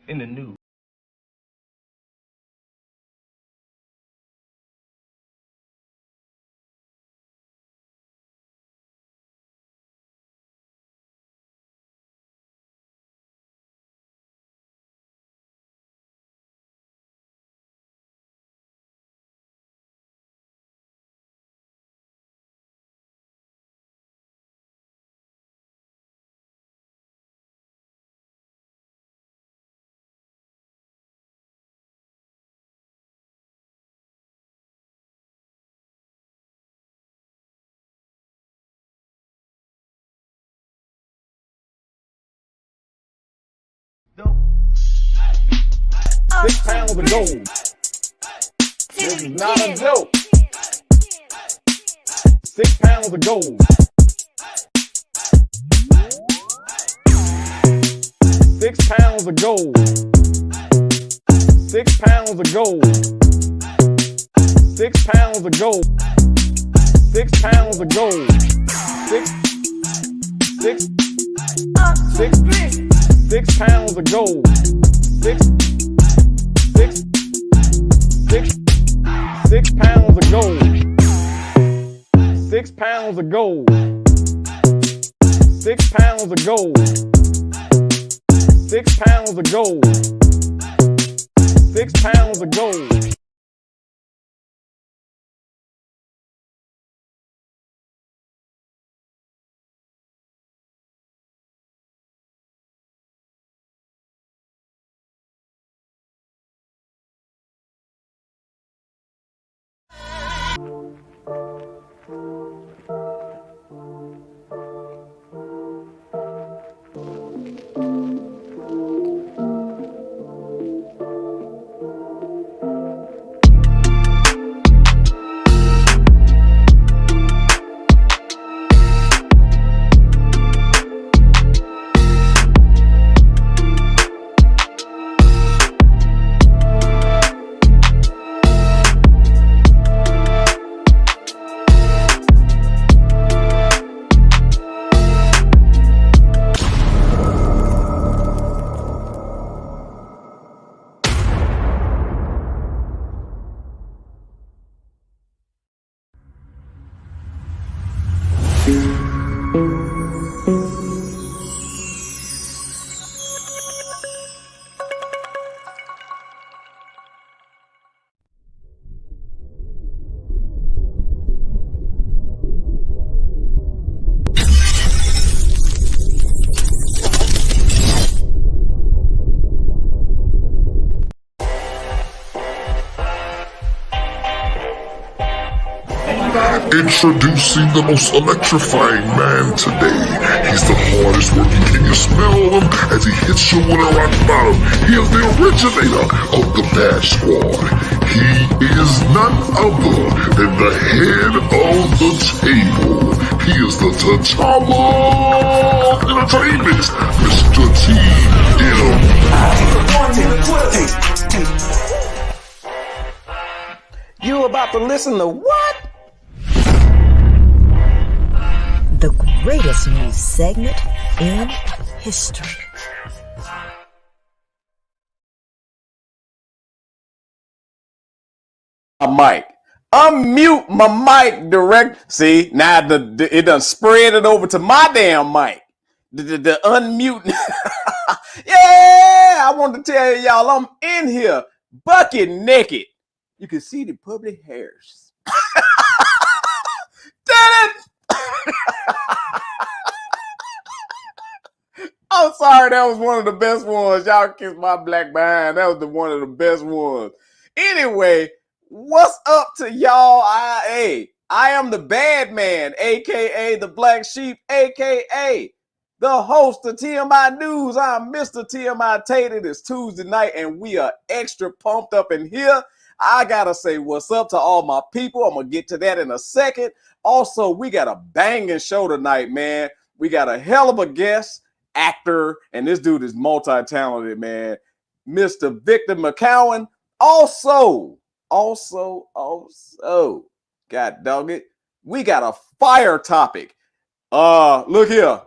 in the news. £6 of gold. This is not a joke. £6 of gold. £6 of gold. £6 of gold. £6 of gold. £6 of gold. £6 of gold. Six pounds of gold. £6 of gold. £6 of gold. £6 of gold. £6 of gold. Introducing the most electrifying man today. He's the hardest working. Can you smell him as he hits you with a rock bottom? He is the originator of the Bash Squad. He is none other than the head of the table. He is the T'Challa of entertainment, Mr. T.M. You about to listen to what? The greatest news segment in history. My mic. Unmute my mic direct. See, now it done spread it over to my damn mic. The unmute. Yeah, I want to tell y'all I'm in here bucket naked. You can see the public hairs. Did it? I'm sorry, that was one of the best ones. Y'all kiss my black behind. That was one of the best ones. Anyway, what's up to y'all? I am the bad man, aka the black sheep, aka the host of TMI News. I'm Mr. TMI Tate. It is Tuesday night, and we are extra pumped up in here. I gotta say what's up to all my people. I'm gonna get to that in a second. Also, we got a banging show tonight, man. We got a hell of a guest, actor, and this dude is multi-talented, man. Mr. Victor McCowan. Also, God dog it, we got a fire topic. Look here,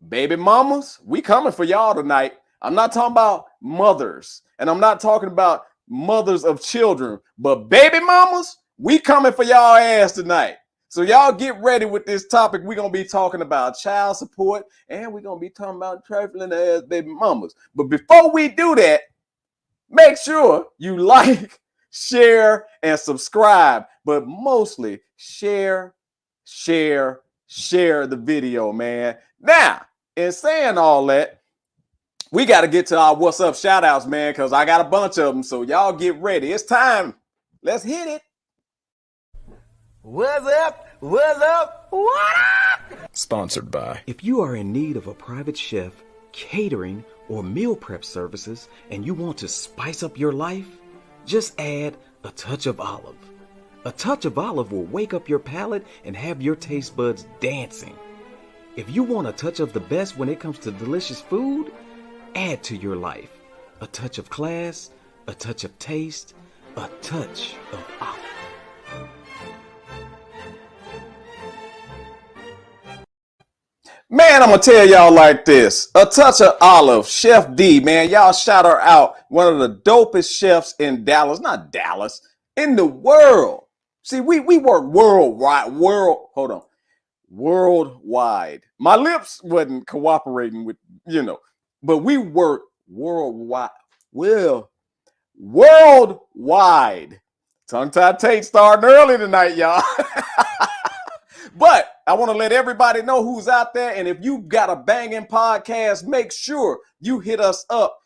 baby mamas, we coming for y'all tonight. I'm not talking about mothers, and I'm not talking about mothers of children, but baby mamas, we coming for y'all ass tonight. So y'all get ready with this topic. We're going to be talking about child support, and we're going to be talking about trifling ass baby mamas. But before we do that, make sure you like, share, and subscribe. But mostly share the video, man. Now, in saying all that, we got to get to our what's up shout outs, man, because I got a bunch of them. So y'all get ready. It's time. Let's hit it. What's up? What's up? What up? Sponsored by. If you are in need of a private chef, catering, or meal prep services, and you want to spice up your life, just add a touch of olive. A touch of olive will wake up your palate and have your taste buds dancing. If you want a touch of the best when it comes to delicious food, add to your life a touch of class, a touch of taste, a touch of olive. Man, I'm going to tell y'all like this. A touch of olive, Chef D, man. Y'all shout her out. One of the dopest chefs in Dallas. Not Dallas. In the world. See, we work worldwide. Worldwide. My lips wasn't cooperating with, but we work worldwide. Well, worldwide. Tongue-tied Tate starting early tonight, y'all. But I want to let everybody know who's out there. And if you got a banging podcast, make sure you hit us up.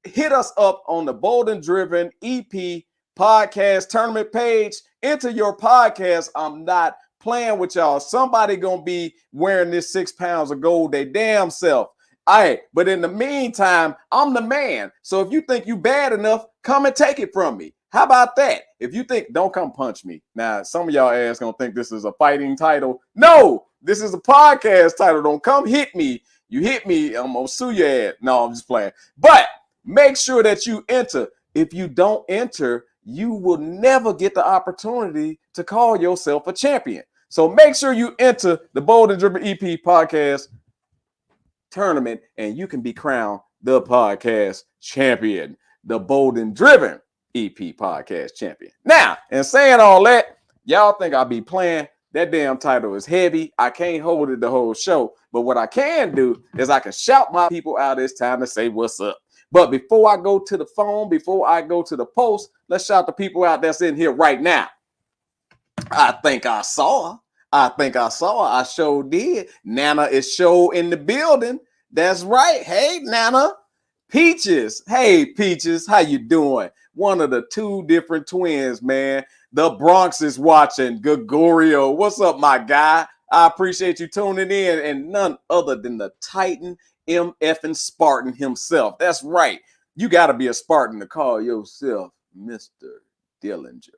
Hit us up on the Bold and Driven EP podcast tournament page. Enter your podcast. I'm not playing with y'all. Somebody going to be wearing this 6 pounds of gold they damn self. All right. But in the meantime, I'm the man. So if you think you bad enough, come and take it from me. How about that? If you think, don't come punch me. Now, some of y'all ass gonna think this is a fighting title. No, this is a podcast title. Don't come hit me. You hit me, I'm gonna sue your ass. No, I'm just playing. But make sure that you enter. If you don't enter, you will never get the opportunity to call yourself a champion. So make sure you enter the Bold and Driven EP podcast tournament, and you can be crowned the podcast champion, the Bold and Driven EP podcast champion. Now, in saying all that, y'all think I'll be playing. That damn title is heavy. I can't hold it the whole show. But what I can do is I can shout my people out. It's time to say what's up. But before I go to the phone, before I go to the post, let's shout the people out that's in here right now. I think I saw her. I sure did. Nana is show in the building. That's right. Hey, Nana. Peaches. Hey, Peaches. How you doing? One of the two different twins, man. The Bronx is watching. Gregorio, what's up, my guy? I appreciate you tuning in. And none other than the Titan MFing Spartan himself. That's right. You got to be a Spartan to call yourself Mr. Dillinger.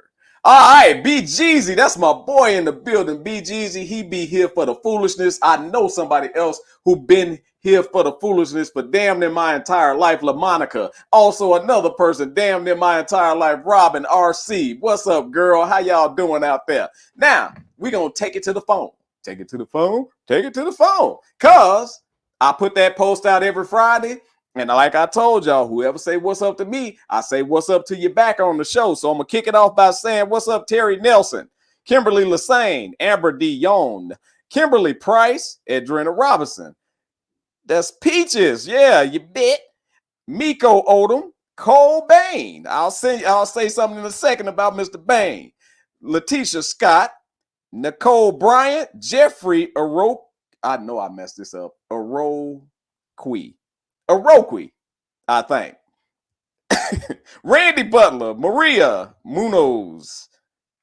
All right, B Jeezy, that's my boy in the building. B Jeezy, he be here for the foolishness. I know somebody else who been here for the foolishness for damn near my entire life, LaMonica. Also another person damn near my entire life, Robin RC. What's up, girl? How y'all doing out there? Now, we're going to take it to the phone. Take it to the phone. Because I put that post out every Friday. And like I told y'all, whoever say what's up to me, I say what's up to you back on the show. So I'm going to kick it off by saying what's up, Terry Nelson, Kimberly Lassane, Amber Dion, Kimberly Price, Edrina Robinson. That's Peaches. Yeah, you bet. Miko Odom, Cole Bain. I'll say something in a second about Mr. Bain. Letitia Scott, Nicole Bryant, Jeffrey Oroque. I know I messed this up. Oroque, I think. Randy Butler, Maria Munoz.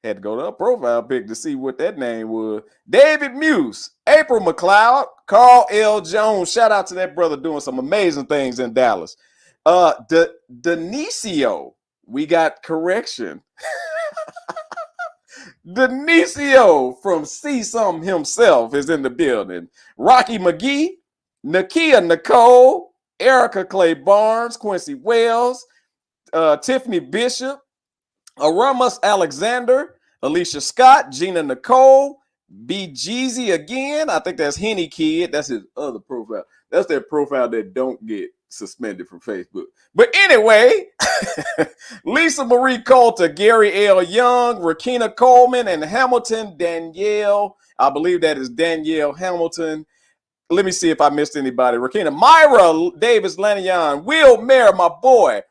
Had to go to a profile pic to see what that name was. David Muse, April McLeod, Carl L. Jones. Shout out to that brother doing some amazing things in Dallas. Denicio, we got correction. Denicio from See Some himself is in the building. Rocky McGee, Nakia Nicole, Erica Clay Barnes, Quincy Wells, Tiffany Bishop, Aramus Alexander, Alicia Scott, Gina Nicole, B. Jeezy again. I think that's Henny Kid. That's his other profile. That's that profile that don't get suspended from Facebook. But anyway, Lisa Marie Coulter, Gary L. Young, Rakina Coleman, and Hamilton Danielle. I believe that is Danielle Hamilton. Let me see if I missed anybody. Rakina, Myra Davis Lanion, Will Mayer, my boy.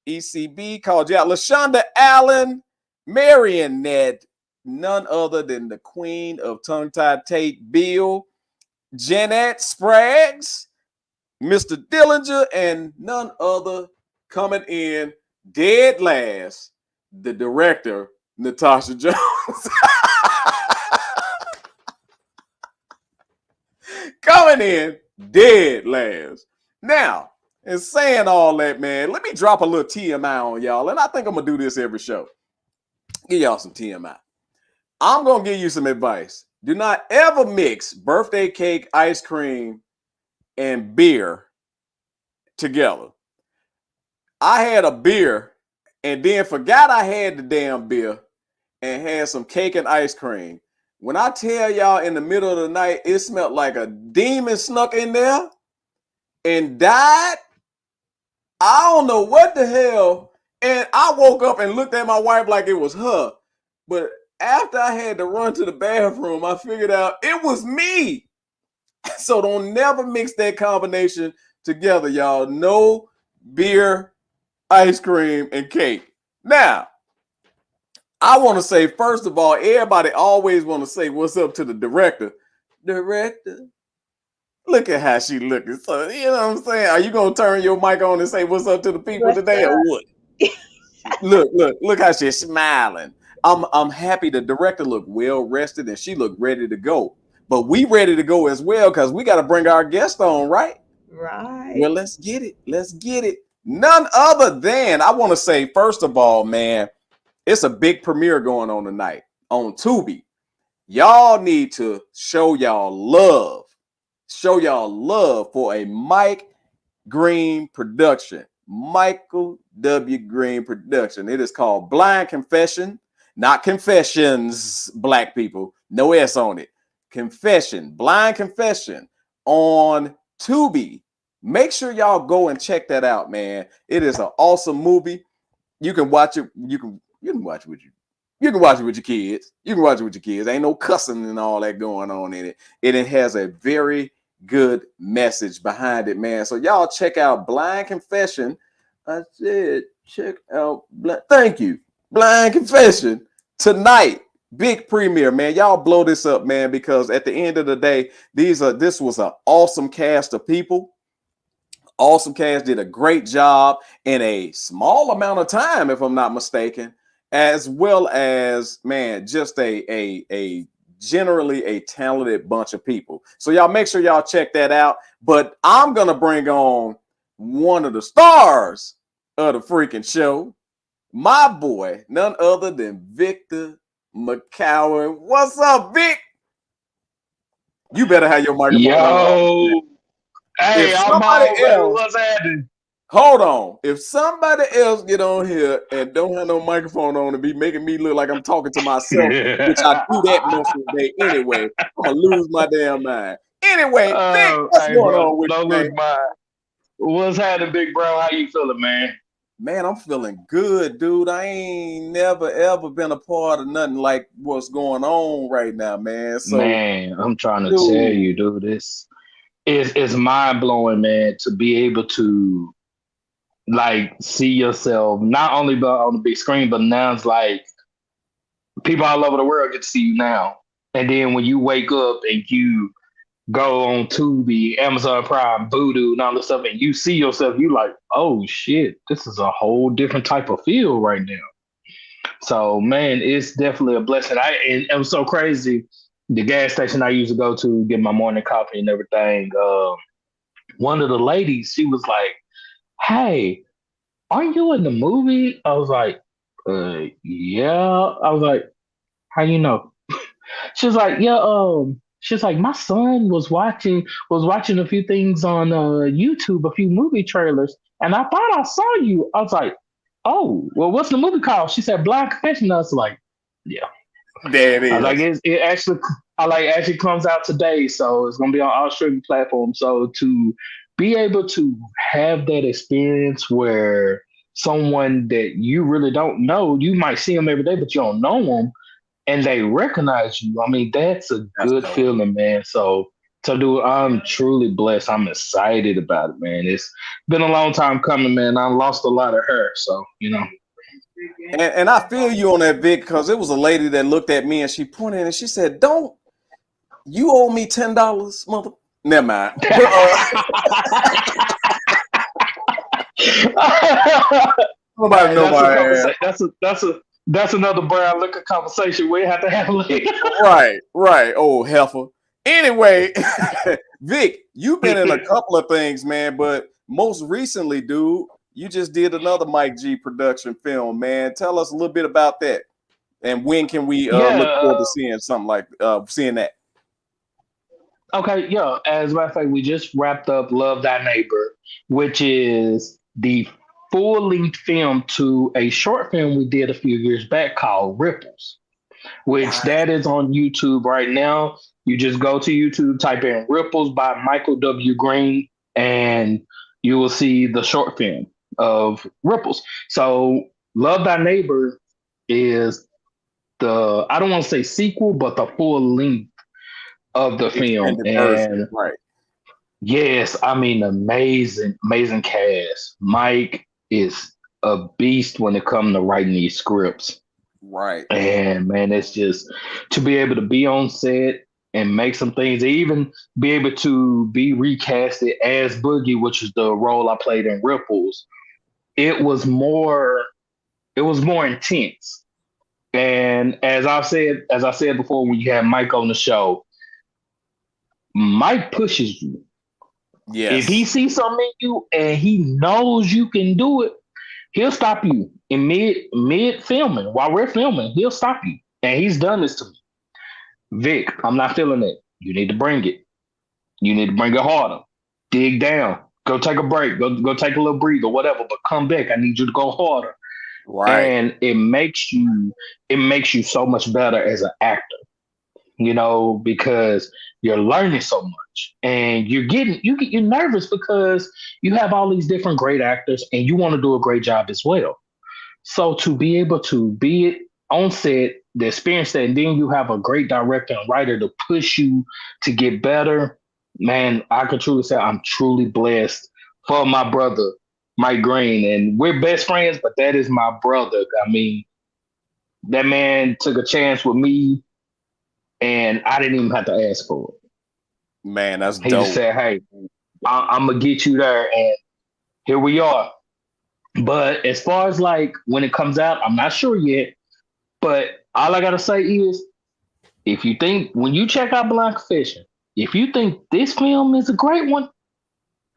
ECB called you out. LaShonda Allen, Marion Ned, none other than the queen of tongue-tied Tate Bill, Jeanette Spraggs, Mr. Dillinger, and none other coming in dead last, the director, Natasha Jones. Coming in dead last. Now, in saying all that, man, let me drop a little TMI on y'all, and I think I'm going to do this every show. Give y'all some TMI. I'm going to give you some advice. Do not ever mix birthday cake, ice cream, and beer together. I had a beer and then forgot I had the damn beer and had some cake and ice cream. When I tell y'all in the middle of the night, it smelled like a demon snuck in there and died. I don't know what the hell. And I woke up and looked at my wife like it was her. But after I had to run to the bathroom, I figured out it was me. So don't never mix that combination together, y'all. No beer, ice cream, and cake. Now, I want to say, first of all, everybody always want to say what's up to the director. Director, look at how she looking. So, you know what I'm saying? Are you going to turn your mic on and say what's up to the people today or what? look how she's smiling. I'm happy the director looked well rested and she looked ready to go. But we ready to go as well because we got to bring our guest on, right? Right. Well, let's get it. Let's get it. None other than, I want to say, first of all, man, it's a big premiere going on tonight on Tubi. Y'all need to show y'all love. Show y'all love for a Mike Green production. Michael W. Green production. It is called Blind Confession. Not Confessions, black people. No S on it. Confession. Blind Confession on Tubi. Make sure y'all go and check that out, man. It is an awesome movie. You can watch it. You can watch it with you. You can watch it with your kids. You can watch it with your kids. Ain't no cussing and all that going on in it. And it has a very good message behind it, man. So y'all check out Blind Confession. I said check out thank you. Blind Confession tonight. Big premiere, man. Y'all blow this up, man, because at the end of the day, this was an awesome cast of people. Awesome cast, did a great job in a small amount of time, if I'm not mistaken, as well as, man, just a generally a talented bunch of people. So y'all make sure y'all check that out. But I'm going to bring on one of the stars of the freaking show, my boy, none other than Victor McCowan. What's up, Vic? You better have your microphone on. Yo, hey, I'm on, man. What's happening? Hold on. If somebody else get on here and don't have no microphone on and be making me look like I'm talking to myself, which I do that most of the day anyway, I'm gonna lose my damn mind. Anyway, Vic, what's going on with you, man? What's happening, big bro? How you feeling, man? Man, I'm feeling good, dude. I ain't never ever been a part of nothing like what's going on right now, man. So, man, I'm trying to tell you, dude, it's mind blowing, man, to be able to like see yourself not only on the big screen, but now it's like people all over the world get to see you now. And then when you wake up and you go on Tubi, Amazon Prime, Vudu, and all this stuff, and you see yourself, you like, oh shit, this is a whole different type of feel right now. So man, it's definitely a blessing. And it was so crazy. The gas station I used to go to get my morning coffee and everything. One of the ladies, she was like, "Hey, are you in the movie?" I was like, "Yeah." I was like, "How you know?" She was like, "Yeah." She's like, "My son was watching a few things on YouTube, a few movie trailers, and I thought I saw you." I was like, "Oh, well, what's the movie called?" She said, "Blind Confession." I was like, "Yeah." There it is. I was like, it actually comes out today, so it's gonna be on all streaming platforms. So to be able to have that experience where someone that you really don't know, you might see them every day, but you don't know them, and they recognize you. I mean, that's a That's good dope. feeling, man. So, dude, I'm truly blessed. I'm excited about it, man. It's been a long time coming, man. I lost a lot of hair, so And I feel you on that, Vic, because it was a lady that looked at me and she pointed and she said, "Don't you owe me $10, mother?" Never mind. Nobody Hey, know that's a my ass. conversation. That's another brown liquor conversation we have to have later. Right. Oh, heifer. Anyway, Vic, you've been in a couple of things, man, but most recently, dude, you just did another Mike G production film, man. Tell us a little bit about that, and when can we look Yeah. forward to seeing something like seeing that? Okay. Yeah. As a matter of fact, we just wrapped up "Love Thy Neighbor," which is the full-length film to a short film we did a few years back called "Ripples," which Right. that is on YouTube right now. You just go to YouTube, type in "Ripples" by Michael W. Green, and you will see the short film of Ripples. So, "Love Thy Neighbor" is the, I don't want to say sequel, but the full length of the film. Extended version, And right? yes, I mean, amazing cast. Mike is a beast when it comes to writing these scripts. Right. And man, it's just to be able to be on set and make some things, even be able to be recasted as Boogie, which is the role I played in Ripples. It was more, it was more intense. And as I said before, when you had Mike on the show, Mike pushes you. If he Yes. sees something in you and he knows you can do it, he'll stop you in mid filming while we're filming. He'll stop you, and he's done this to me. Vic, I'm not feeling it. You need to bring it. You need to bring it harder. Dig down. Go take a break. Go take a little breather, whatever. But come back. I need you to go harder. Right. And it makes you so much better as an actor, because you're learning so much, and you're nervous because you have all these different great actors and you want to do a great job as well. So to be able to be on set, the experience that, and then you have a great director and writer to push you to get better, man, I can truly say I'm truly blessed for my brother, Mike Green. And we're best friends, but that is my brother. I mean, that man took a chance with me and I didn't even have to ask for it. Man, that's He just dope. said, "Hey, I'm gonna get you there," and here we are. But as far as like when it comes out, I'm not sure yet. But all I gotta say is, if you think when you check out Blind Confession, if you think this film is a great one,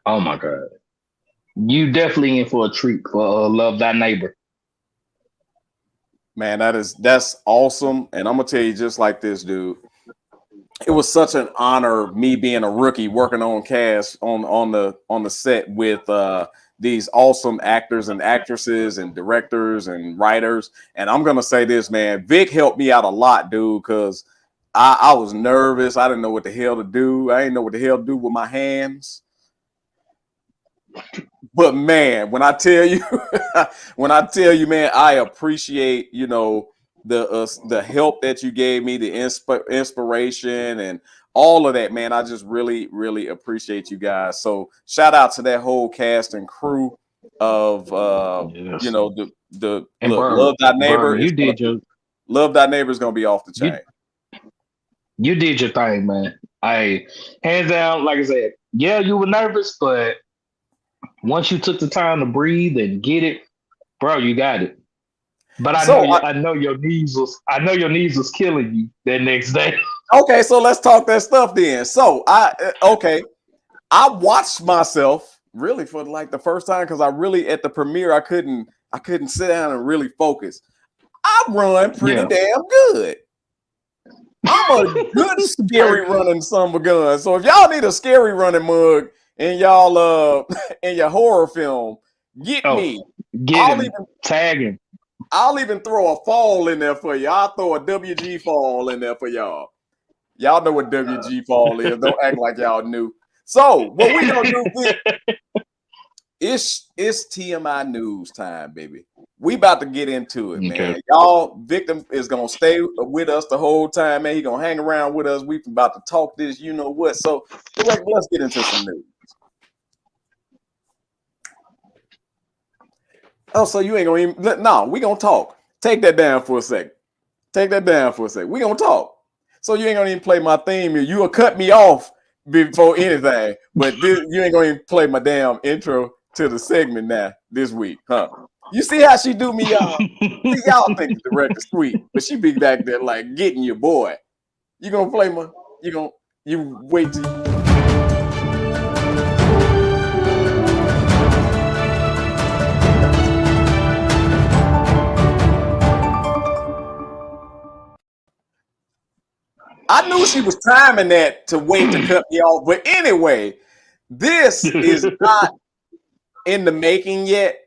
oh my god, you definitely in for a treat for Love Thy Neighbor. Man, that's awesome. And I'm gonna tell you just like this, dude. It was such an honor me being a rookie working on cast on the set with these awesome actors and actresses and directors and writers. And I'm gonna say this, man, Vic helped me out a lot, dude, because I was nervous. I didn't know what the hell to do. I didn't know what the hell to do with my hands. But man, when I tell you, man, I appreciate the help that you gave me, the inspiration, and all of that, man. I just really appreciate you guys. So shout out to that whole cast and crew of Yes. the And look, bro, Love Thy Neighbor is gonna be off the you chain. you did your thing, man. I hands down, like I said, yeah, you were nervous, but once you took the time to breathe and get it, bro, you got it. But I know your knees was killing you that next day. Okay, so let's talk that stuff then. So I watched myself really for like the first time because I really at the premiere I couldn't sit down and really focus. I run pretty Yeah. damn good. I'm a good scary running son of a gun. So if y'all need a scary running mug in y'all in your horror film, get me. Get him, tag him. I'll even throw a fall in there for you. I'll throw a WG fall in there for y'all. Y'all know what WG fall is. Don't act like y'all knew. So what we gonna do? It's TMI news time, baby. We about to get into it, man. Y'all, Victim is gonna stay with us the whole time, man. He gonna hang around with us. We about to talk this, you know what? So let's get into some news. Oh, so you ain't gonna even? No, we gonna talk. Take that down for a second. We gonna talk. So you ain't gonna even play my theme here. You will cut me off before anything, but you ain't gonna even play my damn intro to the segment now this week, huh? You see how she do me, y'all? See, y'all think the director's sweet, but she be back there like getting your boy. You gonna play my? You wait till. I knew she was timing that to wait to cut me off, but anyway, this is not in the making yet.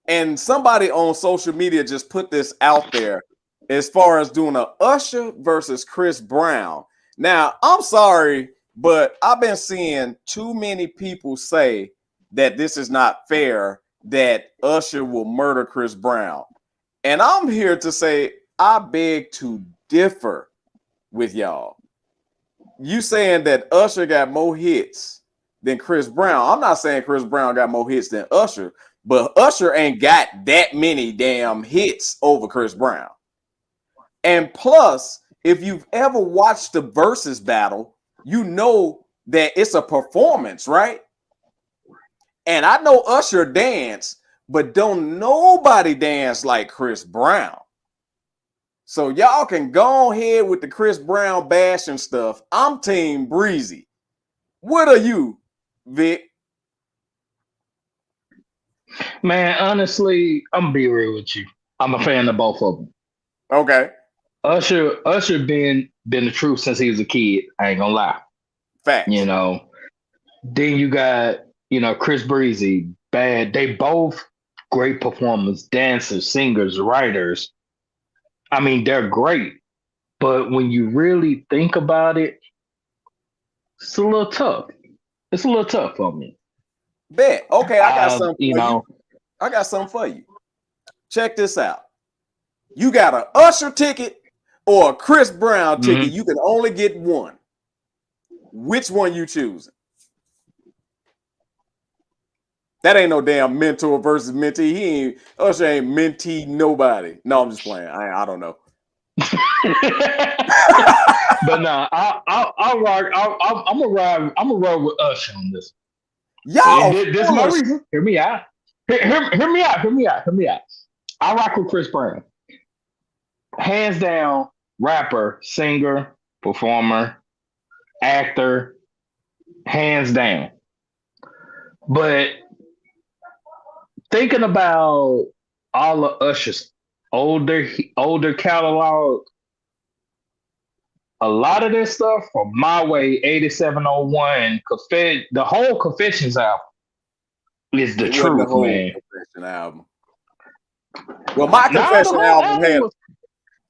And somebody on social media just put this out there as far as doing a Usher versus Chris Brown. Now, I'm sorry, but I've been seeing too many people say that this is not fair, that Usher will murder Chris Brown. And I'm here to say I beg to differ with y'all. You saying that Usher got more hits than Chris Brown. I'm not saying Chris Brown got more hits than Usher, but Usher ain't got that many damn hits over Chris Brown. And plus, if you've ever watched the versus battle, you know that it's a performance, right? And I know Usher dance, but don't nobody dance like Chris Brown. So y'all can go ahead with the Chris Brown bashing stuff. I'm Team Breezy. What are you, Vic? Man, honestly, I'm gonna be real with you. I'm a fan of both of them. Okay. Usher been the truth since he was a kid. I ain't gonna lie. Facts. You know. Then you got, Chris Breezy, bad. They both great performers, dancers, singers, writers. I mean, they're great. But when you really think about it, it's a little tough. It's a little tough for me. Bet. Okay, I got something for you. I got something for you. Check this out. You got an Usher ticket or a Chris Brown ticket. You can only get one. Which one you choosing? That ain't no damn mentor versus mentee. Usher ain't mentee nobody. No, I'm just playing. I don't know. But no, I'll rock. I'm gonna ride with Usher on this. Y'all, this is my reason. Hear me out. Hear me out. I rock with Chris Brown. Hands down, rapper, singer, performer, actor, hands down. But thinking about all of Usher's older catalog, a lot of this stuff from My Way, 8701, the whole Confessions album is the truth, man. Confession album. Well, my Confession album had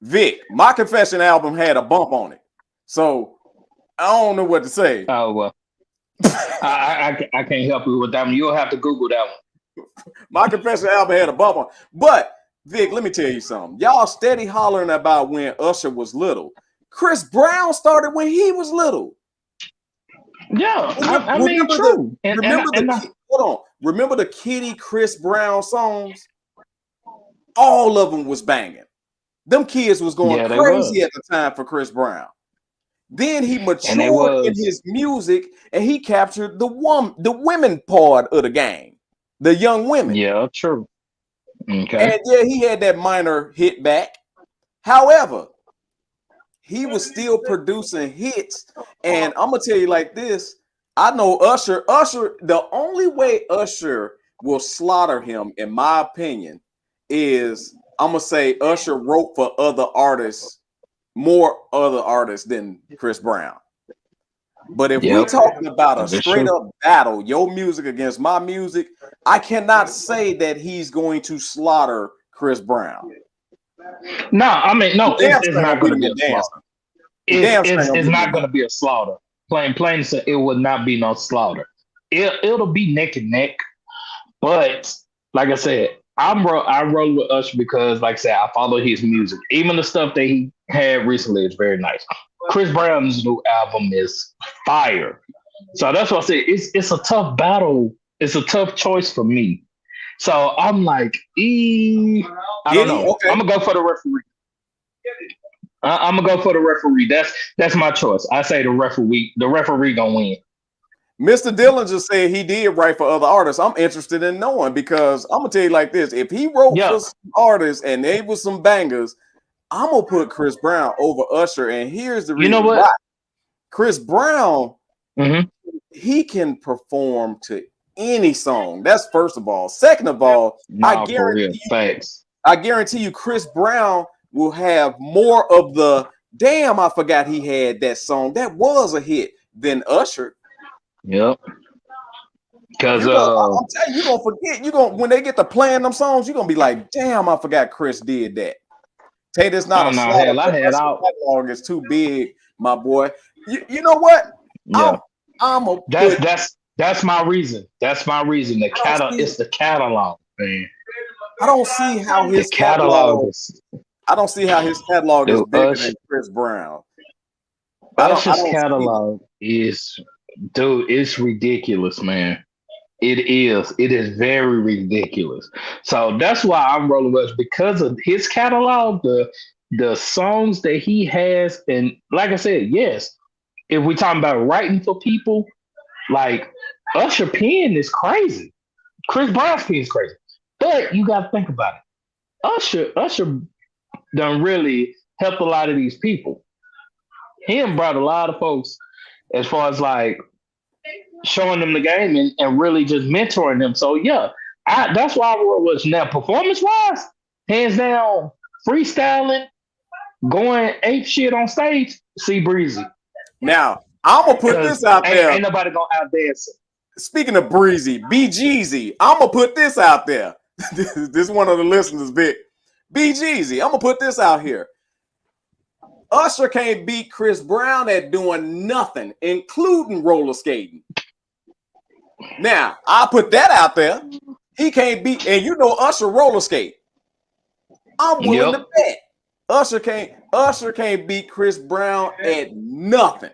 Vic. My Confession album had a bump on it, so I don't know what to say. Oh well, I can't help you with that one. You'll have to Google that one. My Confession album had a bump on, but Vic, let me tell you something. Y'all steady hollering about when Usher was little. Chris Brown started when he was little. Yeah, I mean, true. Remember the Kitty Chris Brown songs? All of them was banging. Them kids was going crazy at the time for Chris Brown. Then he matured in his music and he captured the women part of the game, the young women. Yeah, true. Okay. And yeah, he had that minor hit back. However, he was still producing hits. And I'm gonna tell you like this. I know Usher, the only way Usher will slaughter him, in my opinion, is I'm gonna say Usher wrote for more other artists than Chris Brown. But if we're talking about a straight up battle, your music against my music, I cannot say that he's going to slaughter Chris Brown. No, I mean, no, it's not going to be a slaughter. It's not going to be a slaughter. Plain so it would not be no slaughter. It'll be neck and neck. But like I said, I roll with Usher because, like I said, I follow his music. Even the stuff that he had recently is very nice. Chris Brown's new album is fire. So that's what I said. It's a tough battle. It's a tough choice for me. So I'm like, I don't know. Okay. I'm gonna go for the referee. I'm gonna go for the referee. That's my choice. I say the referee. The referee gonna win. Mr. Dillinger said he did write for other artists. I'm interested in knowing because I'm gonna tell you like this: if he wrote for some artists and they was some bangers, I'm gonna put Chris Brown over Usher. And here's the reason why: Chris Brown, he can perform to any song. That's first of all. Second of all, I guarantee you, Chris Brown will have more of the damn. I forgot he had that song that was a hit than Usher. Yep. Because I'm telling you, you're gonna forget. When they get to playing them songs, you're gonna be like, damn, I forgot Chris did that. Tate is not a slaughter. Catalog is too big, my boy. You know what? Yeah. That's my reason. That's my reason. It's the catalog, man. I don't see how his catalog is. I don't see how his catalog is bigger than Chris Brown. Usher's catalog is, dude, it's ridiculous, man. It is. It is very ridiculous. So that's why I'm rolling with because of his catalog, the songs that he has, and like I said, yes, if we're talking about writing for people, like Usher pen is crazy. Chris Brown's pen is crazy. But you got to think about it. Usher done really helped a lot of these people. Him brought a lot of folks as far as like showing them the game and really just mentoring them. So yeah, that's why I was now performance wise, hands down, freestyling, going ape shit on stage, C Breezy. Now I'm gonna put this out there. Ain't nobody gonna outdance it. Speaking of Breezy, BGZ, I'm gonna put this out there. This is one of the listeners, Vic. BGZ, I'm gonna put this out here. Usher can't beat Chris Brown at doing nothing, including roller skating. Now, I'll put that out there. He can't beat, and you know Usher roller skate. I'm willing to bet Usher can't beat Chris Brown at nothing.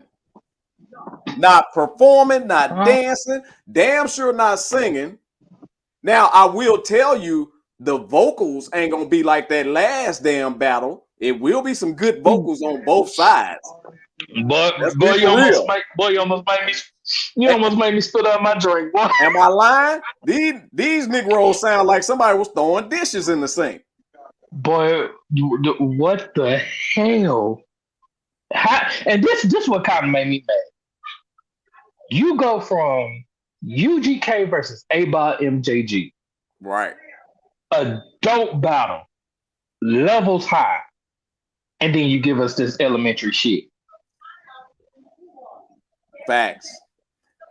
Not performing, not dancing, damn sure not singing. Now, I will tell you, the vocals ain't gonna be like that last damn battle. It will be some good vocals on both sides. Boy, you almost made me spit out my drink. Boy. Am I lying? These Negroes sound like somebody was throwing dishes in the sink. Boy, what the hell? And this what kind of made me mad. You go from UGK versus A-Bot MJG. Right. A dope battle. Levels high. And then you give us this elementary shit. Facts.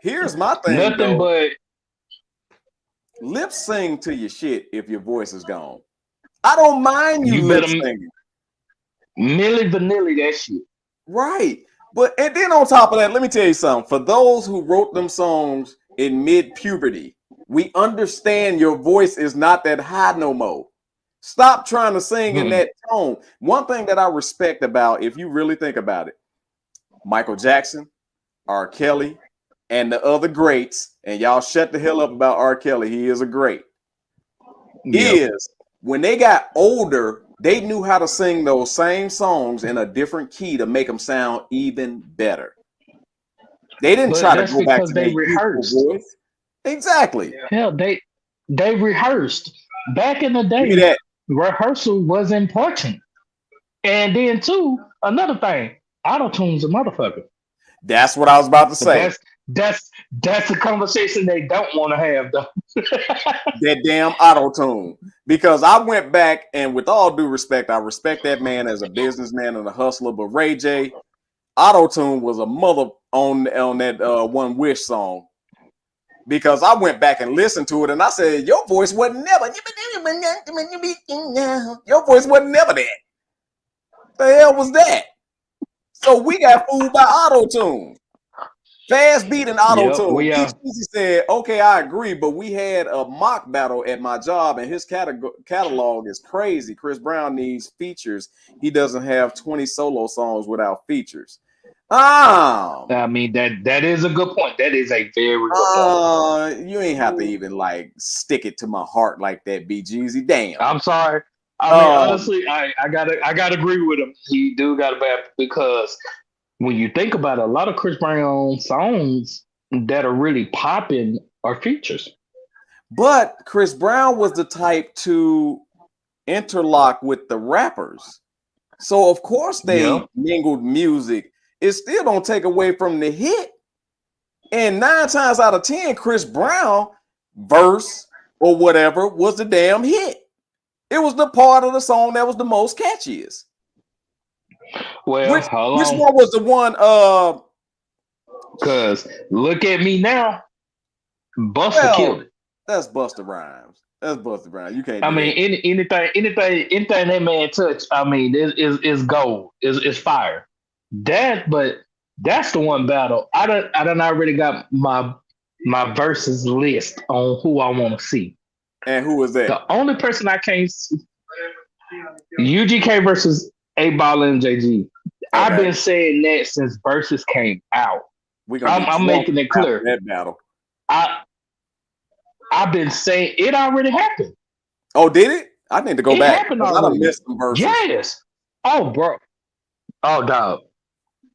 Here's my thing. Nothing but lip sing to your shit if your voice is gone. I don't mind you lip singing. Milli Vanilli that shit. Right. And then on top of that, let me tell you something. For those who wrote them songs in mid-puberty, we understand your voice is not that high no more. Stop trying to sing in that tone. One thing that I respect about, if you really think about it, Michael Jackson, R. Kelly, and the other greats, and y'all shut the hell up about R. Kelly, he is a great, is when they got older, they knew how to sing those same songs in a different key to make them sound even better. They didn't try to go back to their rehearsed voice. Exactly. Hell, they rehearsed. Back in the day, rehearsal was important. And then too, another thing, auto-tune's a motherfucker. That's what I was about to say. That's the conversation they don't want to have, though. That damn auto-tune. Because I went back, and with all due respect, I respect that man as a businessman and a hustler, but Ray J, auto-tune was a mother on that One Wish song. Because I went back and listened to it, and I said, your voice wasn't never that. The hell was that? So we got fooled by auto-tune. Fast beat and auto Yep, tune. we Each are. Easy said, "Okay, I agree, but we had a mock battle at my job, and his catalog is crazy. Chris Brown needs features. He doesn't have 20 solo songs without features." I mean that is a good point. That is a very good point. You ain't have to even like stick it to my heart like that, BGZ. Damn. I'm sorry. I mean, Um, honestly, I gotta agree with him. He do got a bad because when you think about it, a lot of Chris Brown songs that are really popping are features. but Chris Brown was the type to interlock with the rappers. So of course they Yeah. mingled music. It still don't take away from the hit. And 9 times out of 10, Chris Brown verse or whatever was the damn hit. It was the part of the song that was the most catchiest. Well, hold Which on, one was the one? because look at me now. Buster killed Well, it. that's Busta Rhymes. That's Busta Rhymes. You can't I do mean, that. anything that man touched, I mean, is gold, is fire. But that's the one battle. I done already got my verses list on who I want to see. And who was that? The only person I can't see, UGK versus A Ball and JG. I've Okay, been saying that since verses came out. we're gonna be I'm drunk making it after clear. that battle. I I've been saying it already happened. Oh, did it? I need to go It back happened because I done already. missed some verses. Yes. Oh, bro. Oh, dog.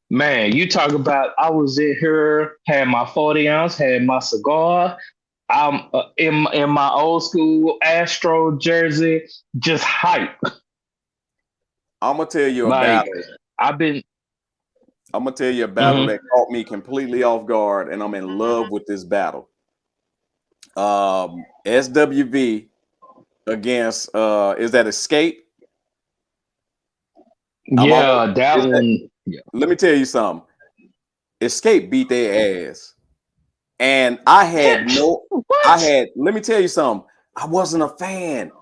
Man, you talk about I was in here, had my 40 ounce, had my cigar. I'm in my old school Astro jersey, just hype. I'm gonna tell you a Like battle. I've been. I'm gonna tell you a battle Mhm. that caught me completely off guard, and I'm in love with this battle. SWV against is that Escape? I'm almost Yeah, that is that, one. Yeah. let me tell you something. Escape beat their ass. And What? let me tell you something. I wasn't a fan.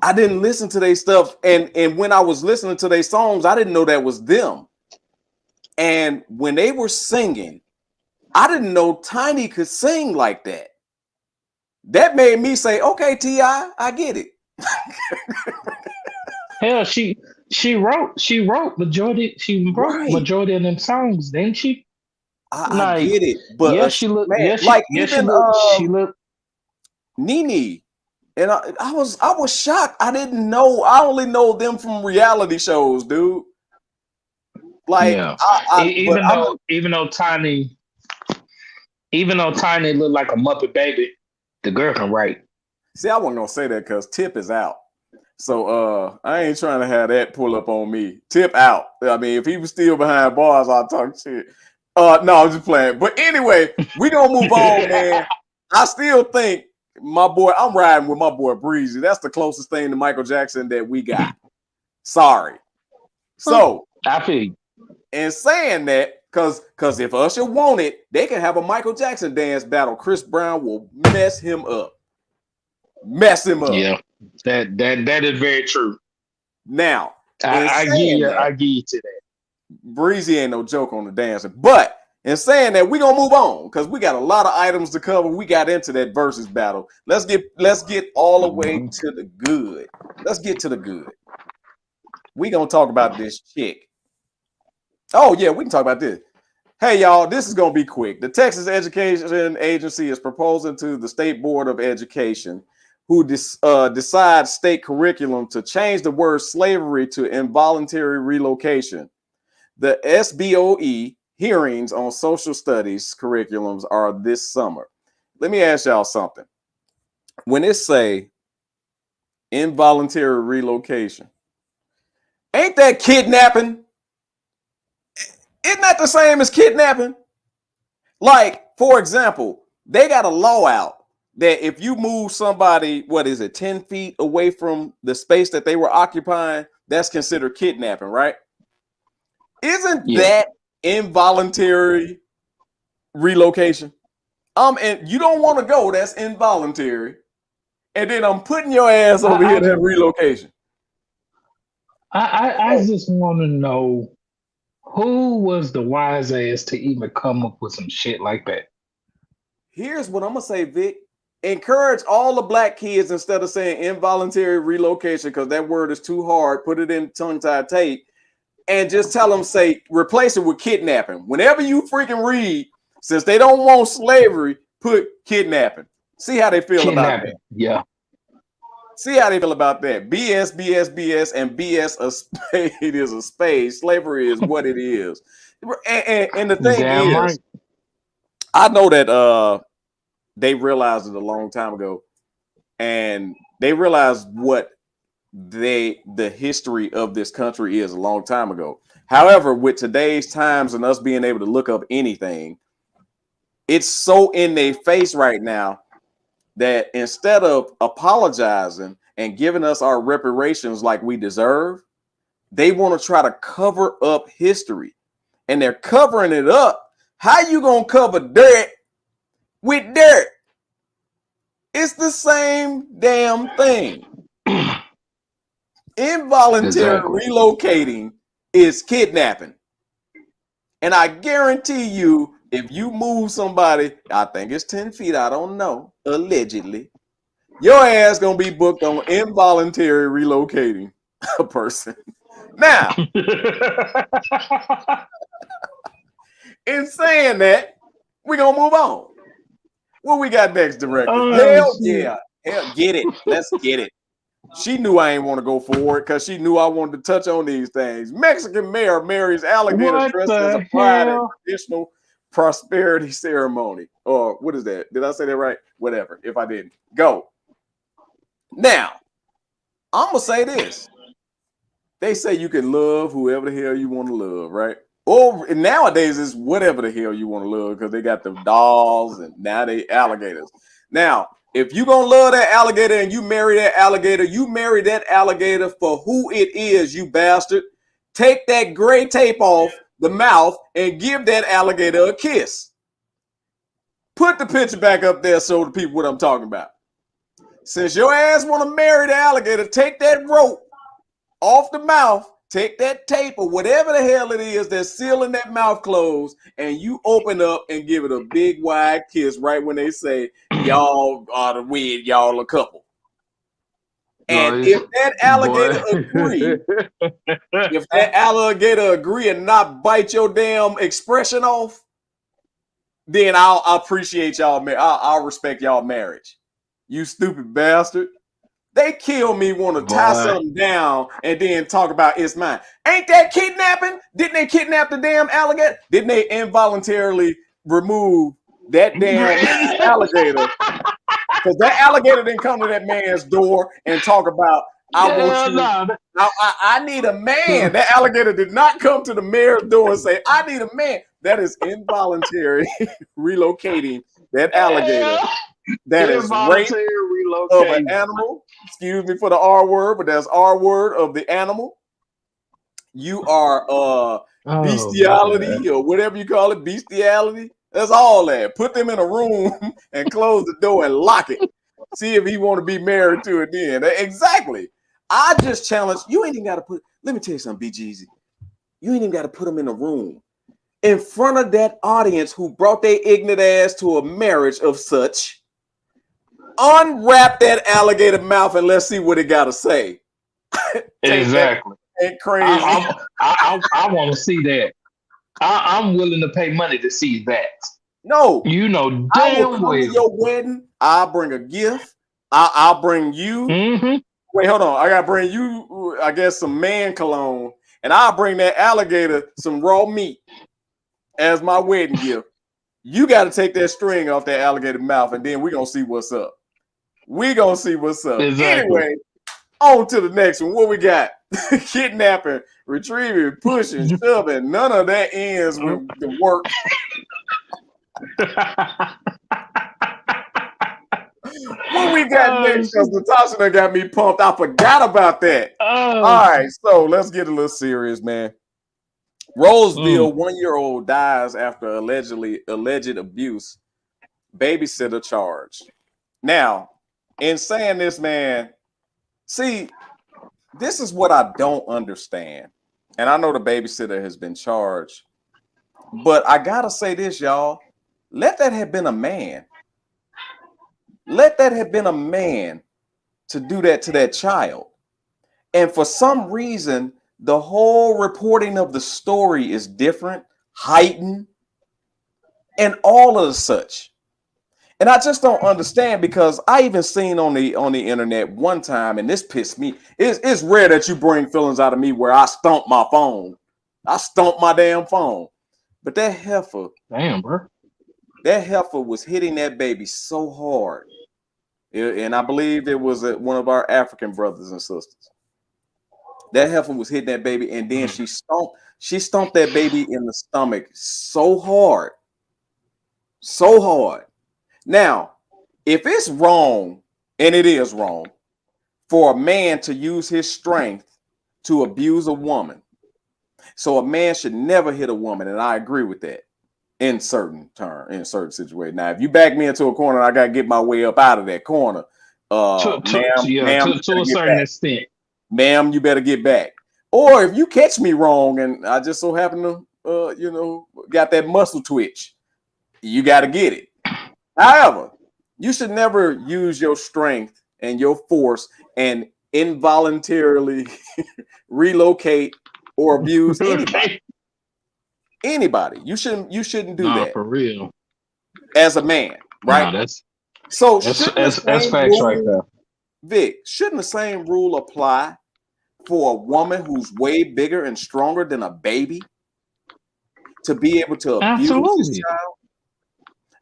I didn't listen to their stuff. And when I was listening to their songs, I didn't know that was them. And when they were singing, I didn't know Tiny could sing like that. That made me say, okay, T.I., I get it. Hell, she wrote Right. majority of them songs, didn't she? I Like, get it. But yeah, she looked. man, like even She looked. Nene. And I was shocked. I didn't know. I only know them from reality shows, dude. Like Yeah. but I'm Even though Tiny looked like a Muppet baby, the girl can write. see. I wasn't gonna say that because Tip is out. So I ain't trying to have that pull up on me. Tip out. I mean, if he was still behind bars, I'll talk shit. No, I'm just playing. But anyway, we gonna move on, man. I still think I'm riding with my boy Breezy. That's the closest thing to Michael Jackson that we got. Sorry. So, I feel you. in saying that, because if Usher want it, they can have a Michael Jackson dance battle. Chris Brown will mess him up. Mess him up. Yeah, that is very true. Now, in I give saying you that, I give you to that. Breezy ain't no joke on the dancing. But in saying that, we're gonna move on because we got a lot of items to cover. We got into that versus battle. Let's get all the way to the good. Let's get to the good. We gonna talk about this chick. Oh yeah, we can talk about this. Hey y'all, this is gonna be quick. The Texas Education Agency is proposing to the State Board of Education, who decides state curriculum, to change the word slavery to involuntary relocation. The SBOE hearings on social studies curriculums are this summer. Let me ask y'all something. When it say involuntary relocation, ain't that kidnapping? Isn't that the same as kidnapping? Like, for example, they got a law out that if you move somebody, 10 feet away from the space that they were occupying, that's considered kidnapping, right? Isn't Yeah. that involuntary relocation? And you don't want to go, that's involuntary. And then I'm putting your ass over here to have relocation. I just want to know Who was the wise ass to even come up with some shit like that? Here's what I'm gonna say, Vic. Encourage all the black kids instead of saying involuntary relocation because that word is too hard. Put it in tongue-tied tape and just tell them, say, replace it with kidnapping. Whenever you freaking read, since they don't want slavery, put kidnapping. See how they feel about that. Yeah. See how they feel about that. BS, BS, BS, and BS, a spade is a spade. Slavery is what it is. And the thing Damn is, right. I know that they realized it a long time ago, and they realized what the history of this country is a long time ago. However, with today's times and us being able to look up anything, it's so in their face right now that instead of apologizing and giving us our reparations like we deserve, they want to try to cover up history, and they're covering it up. How you gonna cover dirt with dirt? It's the same damn thing. Involuntary relocating is kidnapping. And I guarantee you, if you move somebody, I think it's 10 feet, I don't know, allegedly, your ass gonna be booked on involuntary relocating a person. Now, in saying that, we're gonna move on. What we got next, director? Hell yeah. Hell, get it. Let's get it. She knew I ain't want to go for it because she knew I wanted to touch on these things. Mexican mayor marries alligator dressed as a bride at traditional prosperity ceremony. Or what is that? Did I say that right? Whatever. If I didn't. Go. Now, I'm going to say this. They say you can love whoever the hell you want to love, right? Or nowadays it's whatever the hell you want to love because they got the dolls and now they alligators. Now, if you gonna love that alligator and you marry that alligator for who it is, you bastard. Take that gray tape off the mouth and give that alligator a kiss. Put the picture back up there so the people what I'm talking about. Since your ass want to marry the alligator, take that rope off the mouth, take that tape or whatever the hell it is that's sealing that mouth closed, and you open up and give it a big wide kiss right when they say y'all are the weird, y'all a couple. And if that alligator agree and not bite your damn expression off, then I'll appreciate y'all. I'll respect y'all marriage. You stupid bastard. They kill me, want to tie something down and then talk about it's mine. Ain't that kidnapping? Didn't they kidnap the damn alligator? Didn't they involuntarily remove that damn alligator? Because that alligator didn't come to that man's door and talk about, I need a man. That alligator did not come to the mayor's door and say, I need a man. That is involuntary relocating that alligator. That is rape of an animal. Excuse me for the R word, but that's R word of the animal. You are bestiality or whatever you call it, bestiality. That's all that. Put them in a room and close the door and lock it. See if he want to be married to it then. Exactly. I just challenge, you ain't even got to put, let me tell you something, BGZ. You ain't even got to put them in a room in front of that audience who brought their ignorant ass to a marriage of such. Unwrap that alligator mouth and let's see what it got to say. Exactly. Ain't crazy. I want to see that. I'm willing to pay money to see that. No, you know damn I will come to your wedding. I'll bring a gift. I'll bring you. Mm-hmm. Wait, hold on. I gotta bring you, I guess, some man cologne, and I'll bring that alligator some raw meat as my wedding gift. You got to take that string off that alligator mouth, and then we're gonna see what's up. We gonna see what's up. Exactly. Anyway, on to the next one. What we got? Kidnapping, retrieving, pushing, shoving. None of that ends with the work. What we got next? Because Natasha got me pumped. I forgot about that. All right, so let's get a little serious, man. Roseville, 1-year-old dies after alleged abuse. Babysitter charged. Now, in saying this, man, see, this is what I don't understand. And I know the babysitter has been charged, but I gotta say this, y'all. Let that have been a man. Let that have been a man to do that to that child. And for some reason, the whole reporting of the story is different, heightened, and all of such. And I just don't understand, because I even seen on the internet one time, and this pissed me. It's rare that you bring feelings out of me where I stomp my phone. I stomp my damn phone. But that heifer, Damn, bro. that heifer was hitting that baby so hard. And I believe it was one of our African brothers and sisters. That heifer was hitting that baby, and then she stomped that baby in the stomach so hard. So hard. Now, if it's wrong, and it is wrong, for a man to use his strength to abuse a woman, so a man should never hit a woman, and I agree with that in certain situations. Now, if you back me into a corner, I gotta get my way up out of that corner. To a certain extent. Ma'am, you better get back. Or if you catch me wrong, and I just so happen to, got that muscle twitch, you got to get it. However, you should never use your strength and your force and involuntarily relocate or abuse anybody. Anybody. You shouldn't do that. For real. As a man, right? That's facts right there. Vic, shouldn't the same rule apply for a woman who's way bigger and stronger than a baby to be able to abuse this child?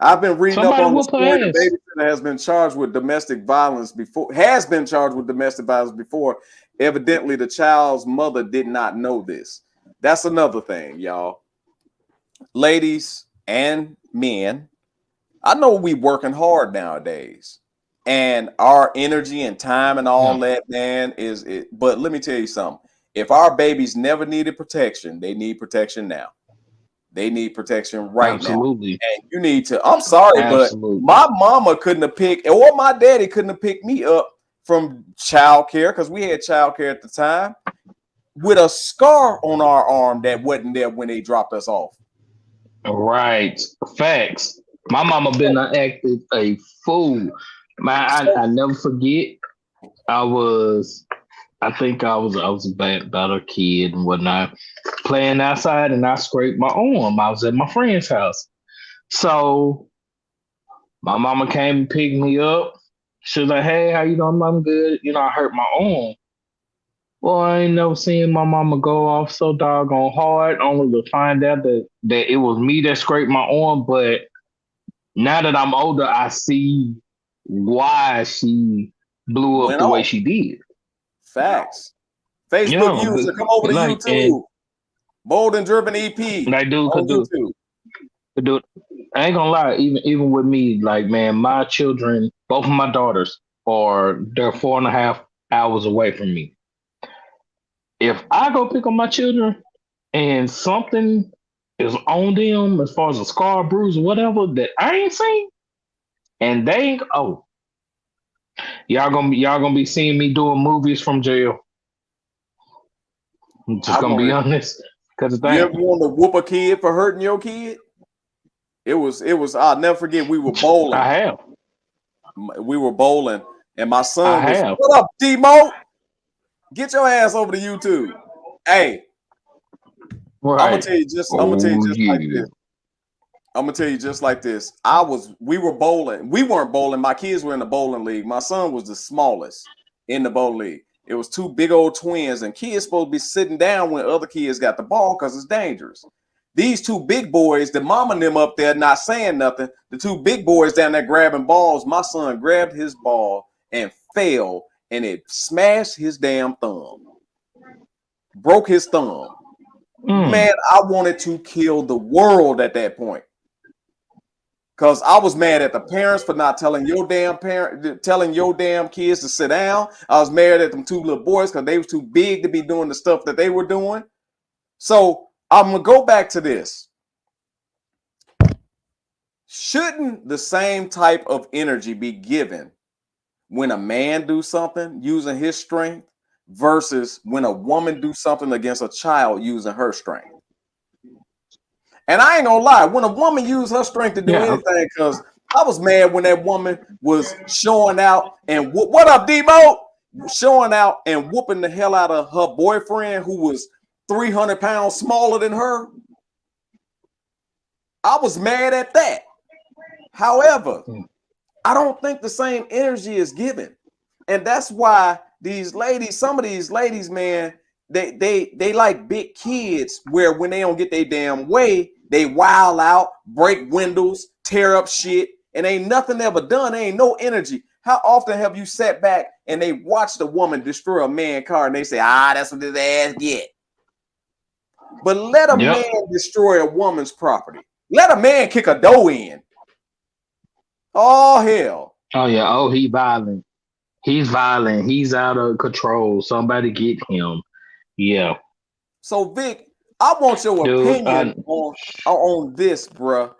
I've been reading up on the story. The babysitter has been charged with domestic violence before. Evidently, the child's mother did not know this. That's another thing, y'all. Ladies and men, I know we working hard nowadays, and our energy and time and all that, man, is it. But let me tell you something. If our babies never needed protection, they need protection now. They need protection right now. And you need to, I'm sorry, but my mama couldn't have picked, or my daddy couldn't have picked me up from childcare, because we had childcare at the time, with a scar on our arm that wasn't there when they dropped us off. Right. Facts. My mama been acted a fool. Man, I never forget. I think I was a better kid and whatnot, playing outside, and I scraped my arm. I was at my friend's house. So my mama came and picked me up. She was like, "Hey, how you doing?" I'm good. I hurt my arm. Well, I ain't never seen my mama go off so doggone hard, only to find out that it was me that scraped my arm. But now that I'm older, I see why she blew up the way she did. Facts. Facebook user, come over to YouTube. Bold and Driven EP. Like, dude, could do. I ain't gonna lie, even with me, like, man, my children, both of my daughters, they're 4.5 hours away from me. If I go pick up my children and something is on them as far as a scar, bruise, or whatever that I ain't seen, and they ain't, y'all gonna be seeing me doing movies from jail. I'm just gonna be honest. Because you ever want to whoop a kid for hurting your kid? It was. I'll never forget. We were bowling. I have. We were bowling, and my son was. What up, D-Mo? Get your ass over to YouTube. Hey, right. I'm gonna tell you just like this. I'm gonna tell you just like this. We were bowling. We weren't bowling. My kids were in the bowling league. My son was the smallest in the bowling league. It was two big old twins, and kids supposed to be sitting down when other kids got the ball because it's dangerous. These two big boys, the mama and them up there not saying nothing. The two big boys down there grabbing balls. My son grabbed his ball and fell, and it smashed his damn thumb. Broke his thumb. Man, I wanted to kill the world at that point. Because I was mad at the parents for not telling your damn kids to sit down. I was mad at them two little boys because they was too big to be doing the stuff that they were doing. So I'm going to go back to this. Shouldn't the same type of energy be given when a man do something using his strength versus when a woman do something against a child using her strength. And I ain't gonna lie, when a woman used her strength to do anything, because I was mad when that woman was showing out and what up, Debo? Showing out and whooping the hell out of her boyfriend who was 300 pounds smaller than her. I was mad at that. However, I don't think the same energy is given. And that's why these ladies, some of these ladies, man, they like big kids where when they don't get their damn way, they wild out, break windows, tear up shit, and ain't nothing ever done. There ain't no energy. How often have you sat back and they watched a woman destroy a man's car and they say, that's what his ass get? But let a man destroy a woman's property. Let a man kick a door in. Oh, hell. Oh, yeah. Oh, he violent. He's violent. He's out of control. Somebody get him. Yeah. So, Vic, I want your opinion on this, bruh.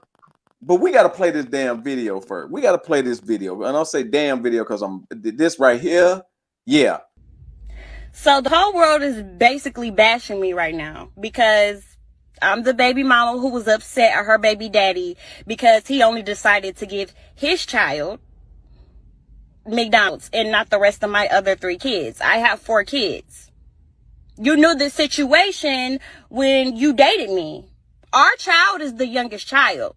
But we got to play this damn video first. We got to play this video. And I'll say damn video because I'm this right here. Yeah. So the whole world is basically bashing me right now because I'm the baby mama who was upset at her baby daddy because he only decided to give his child McDonald's and not the rest of my other 3 kids. I have 4 kids. You knew the situation when you dated me. Our child is the youngest child.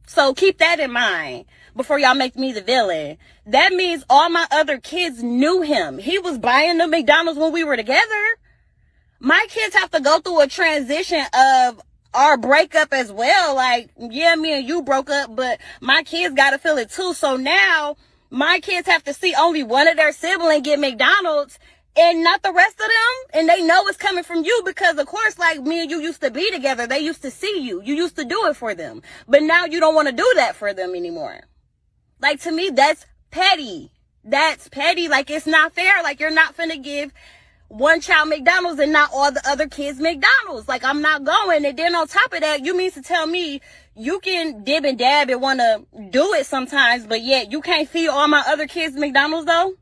So keep that in mind before y'all make me the villain. That means all my other kids knew him. He was buying the McDonald's when we were together. My kids have to go through a transition of our breakup as well. Like, yeah, me and you broke up, but my kids got to feel it too. So now my kids have to see only one of their siblings get McDonald's and not the rest of them. And they know it's coming from you because, of course, like me and you used to be together. They used to see you. You used to do it for them. But now you don't want to do that for them anymore. Like, to me, that's petty. That's petty. Like, it's not fair. Like, you're not finna give one child McDonald's and not all the other kids McDonald's. Like, I'm not going. And then on top of that, you mean to tell me you can dib and dab and want to do it sometimes, but yet you can't feed all my other kids McDonald's though?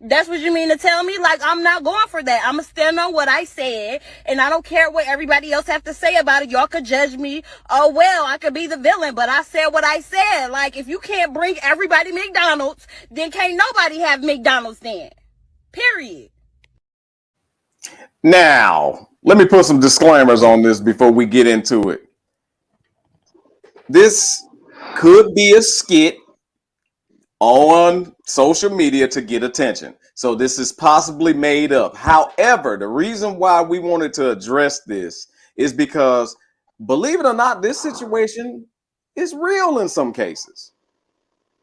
That's what you mean to tell me? Like, I'm not going for that. I'm going to stand on what I said, and I don't care what everybody else have to say about it. Y'all could judge me. Oh, well, I could be the villain, but I said what I said. Like, if you can't bring everybody McDonald's, then can't nobody have McDonald's then. Period. Now, let me put some disclaimers on this before we get into it. This could be a skit on social media to get attention. So this is possibly made up. However, the reason why we wanted to address this is because, believe it or not, this situation is real in some cases.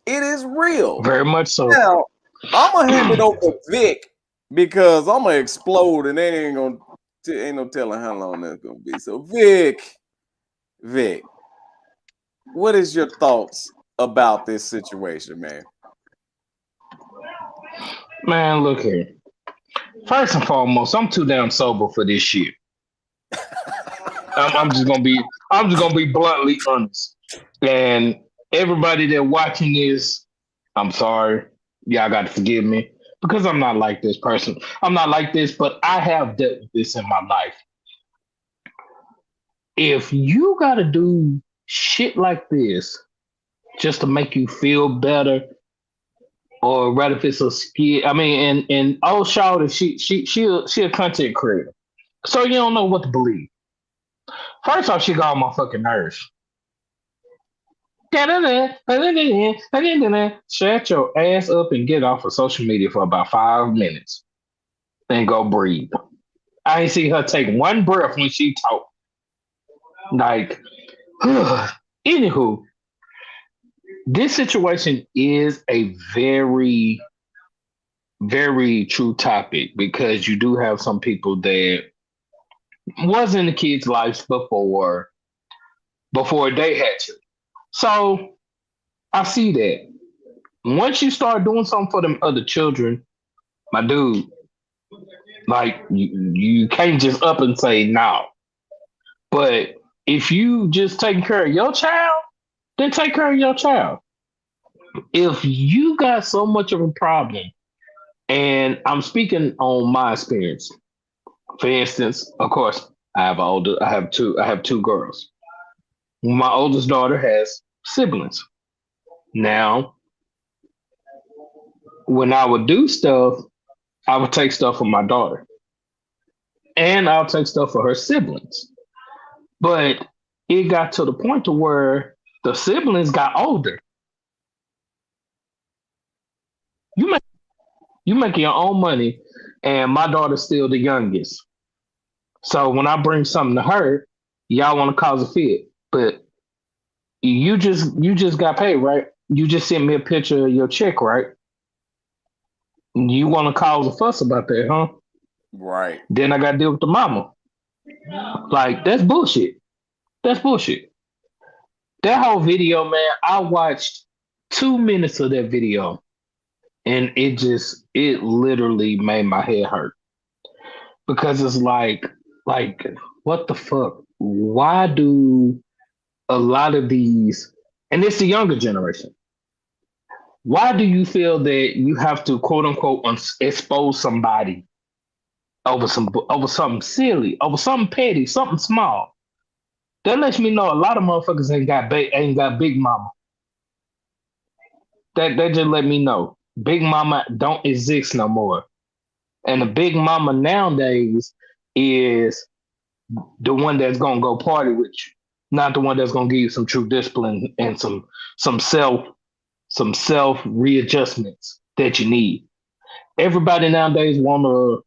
It is real. Very much so. Now, I'm going to hand it over to Vic because I'm going to explode and they ain't no telling how long that's going to be. So Vic, what is your thoughts about this situation, man? Man, look here. First and foremost, I'm too damn sober for this shit. I'm just gonna be bluntly honest. And everybody that watching this, I'm sorry. Y'all got to forgive me because I'm not like this person. I'm not like this, but I have dealt with this in my life. If you gotta do shit like this just to make you feel better, or rather if it's a skit. I mean, and old Shawty, she a content creator. So you don't know what to believe. First off, she got on my fucking nerves. Shut your ass up and get off of social media for about 5 minutes. Then go breathe. I ain't see her take one breath when she talked. Like, anywho, this situation is a very, very true topic because you do have some people that was in the kids' lives before they had children. So I see that. Once you start doing something for them other children, my dude, like you can't just up and say no. But if you just taking care of your child, then take care of your child. If you got so much of a problem And I'm speaking on my experience. For instance, of course, I have two girls. My oldest daughter has siblings. Now, when I would do stuff, I would take stuff from my daughter. And I'll take stuff for her siblings. But it got to the point to where the siblings got older. You make your own money, and my daughter's still the youngest. So when I bring something to her, y'all want to cause a fit. But you just got paid, right? You just sent me a picture of your check, right? You want to cause a fuss about that, huh? Right. Then I got to deal with the mama. Like, that's bullshit. That's bullshit. That whole video, man, I watched 2 minutes of that video, and it literally made my head hurt. Because it's like, what the fuck? Why do a lot of these, and it's the younger generation, why do you feel that you have to quote unquote expose somebody over something silly, over something petty, something small? That lets me know a lot of motherfuckers ain't got big mama. That just let me know big mama don't exist no more. And the big mama nowadays is the one that's gonna go party with you, not the one that's gonna give you some true discipline and some self readjustments that you need. Everybody nowadays want to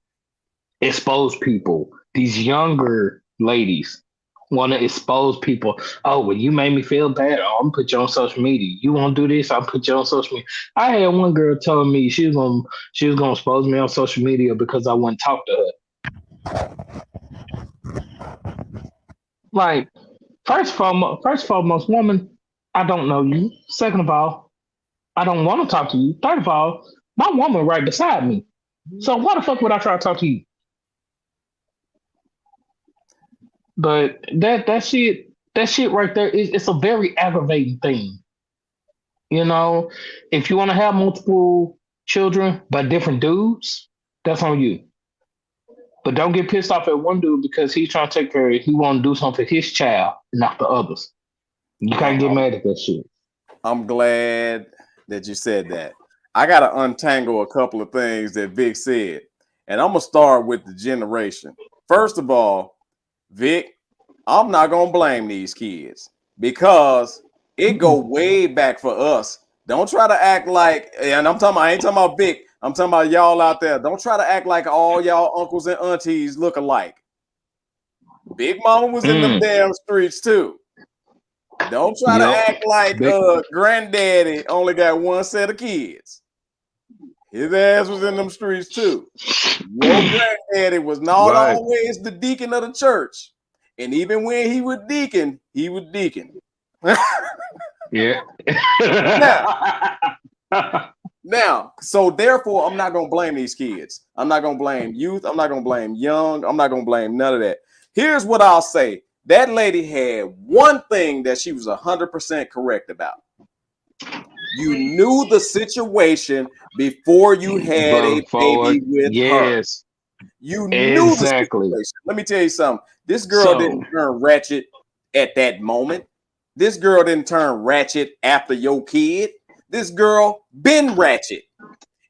expose people. These younger ladies want to expose people. Oh, well, you made me feel bad. Oh, I'm gonna put you on social media. You want to do this? I'll put you on social media. I had one girl telling me she was gonna expose me on social media because I wouldn't talk to her. Like, first and foremost, woman, I don't know you. Second of all, I don't want to talk to you. Third of all, my woman right beside me. So why the fuck would I try to talk to you? But that shit right there it's a very aggravating thing. You know, if you want to have multiple children by different dudes, that's on you. But don't get pissed off at one dude because he's trying to take care of it. He want to do something for his child, not the others. You can't get mad at that shit. I'm glad that you said that. I got to untangle a couple of things that Vic said. And I'm going to start with the generation. First of all, Vic, I'm not going to blame these kids because it go way back for us. Don't try to act like, and I ain't talking about Vic. I'm talking about y'all out there. Don't try to act like all y'all uncles and aunties look alike. Big Mama was in them damn streets too. Don't try to act like granddaddy only got one set of kids. His ass was in them streets too. Your granddaddy was not always the deacon of the church. And even when he was deacon, he was deacon. Yeah. Now, so therefore, I'm not going to blame these kids. I'm not going to blame youth. I'm not going to blame young. I'm not going to blame none of that. Here's what I'll say. That lady had one thing that she was 100% correct about. You knew the situation before you had a baby with her. You knew the situation. Let me tell you something. This girl didn't turn ratchet at that moment. This girl didn't turn ratchet after your kid. This girl been ratchet.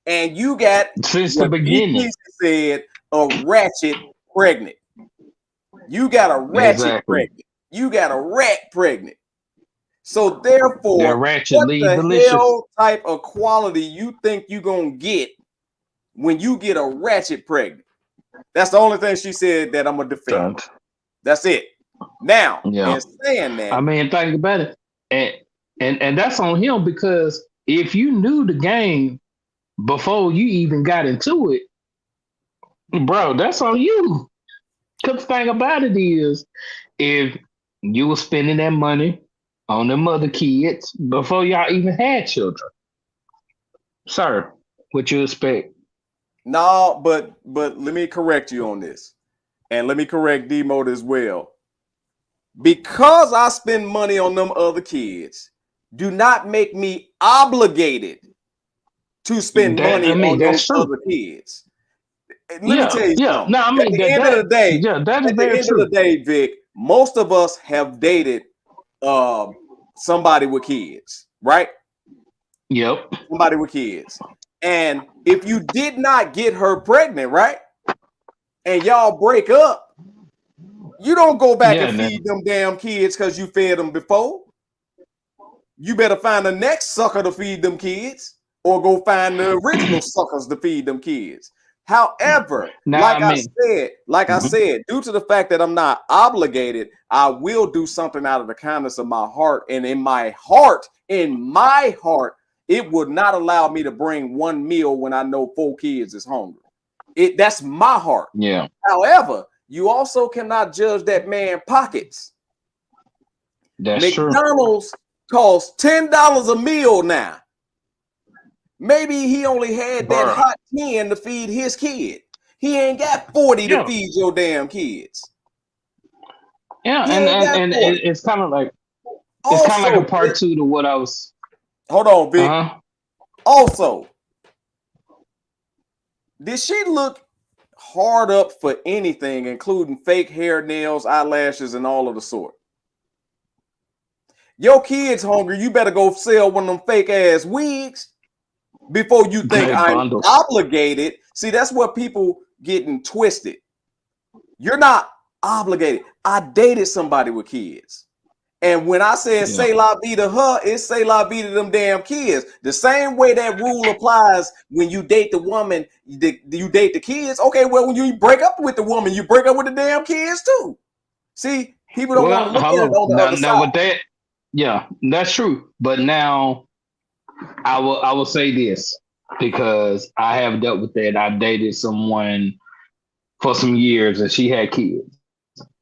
And you got, since the beginning, said, a ratchet pregnant. You got a ratchet pregnant. You got a rat pregnant. So therefore, what the hell type of quality you think you gonna get when you get a ratchet pregnant? That's the only thing she said that I'm gonna defend. That's it. Now, in saying that, I mean, think about it, and that's on him because if you knew the game before you even got into it, bro, that's on you. Because the thing about it is, if you were spending that money on them other kids before y'all even had children, sir, what you expect? No, but let me correct you on this, and let me correct D-Mode as well. Because I spend money on them other kids, do not make me obligated to spend money on that's those true. other kids. Let me Yeah, tell you yeah. something. No, I At mean the end of the day, that is at the very end of true. the day, Vic, most of us have dated somebody with kids, right? Yep. Somebody with kids. And if you did not get her pregnant, right? And y'all break up, you don't go back Yeah, and feed them damn kids because you fed them before. You better find the next sucker to feed them kids, or go find the original suckers to feed them kids. However, now like I mean, I mhm. said, due to the fact that I'm not obligated, I will do something out of the kindness of my heart. And in my heart, it would not allow me to bring one meal when I know 4 kids is hungry. That's my heart. Yeah, However, you also cannot judge that man pockets. that's true. McDonald's costs $10 a meal now. Maybe he only had that Bruh. hot 10 to feed his kid. He ain't got 40 to Yeah, feed your damn kids. yeah, He ain't got and 40. it's kind of like a Also, part two to what I was. hold on, Vic. Uh-huh. Also, did she look hard up for anything, including fake hair, nails, eyelashes, and all of the sort? Your kid's hungry. You better go sell one of them fake ass wigs before you think Hey, I'm bundles. obligated. See, that's what people getting twisted. You're not obligated. I dated somebody with kids. And when I said Yeah. say la vie to her, it's say la vie to them damn kids. The same way that rule applies when you date the woman, you date the kids. Okay, well, when you break up with the woman, you break up with the damn kids too. See, people don't want Well, to look at hold it on. on the other Now with side. that, yeah, that's true. But now I will say this because I have dealt with that. I dated someone for some years and she had kids.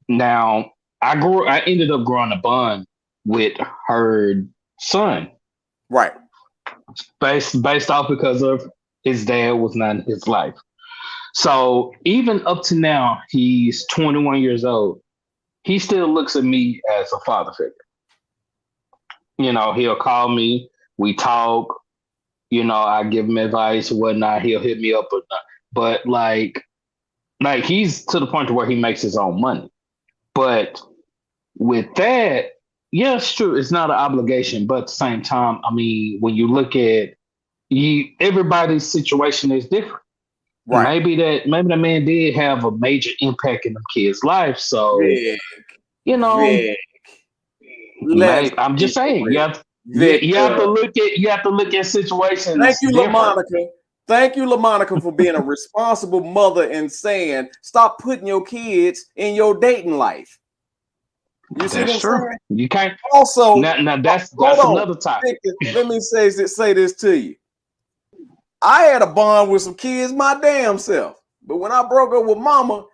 Now I ended up growing a bond with her son. Right. Based off because of his dad was not in his life. So even up to now, he's 21 years old. He still looks at me as a father figure. He'll call me, we talk, I give him advice or whatnot, he'll hit me up or not. But like he's to the point to where he makes his own money. But with that, yeah, it's true. It's not an obligation, but at the same time, I mean, when you look at everybody's situation is different. Right. Maybe the man did have a major impact in the kid's life. So, Vic, maybe let's I'm be just saying, you have Victor. to look at Thank situations you, different. LaMonica. Thank you, LaMonica, for being a responsible mother and saying, stop putting your kids in your dating life. You see what That's I'm true. saying? You can't. Also, Now that's hold on, another topic. Victor, let me say this to you. I had a bond with some kids my damn self. But when I broke up with mama,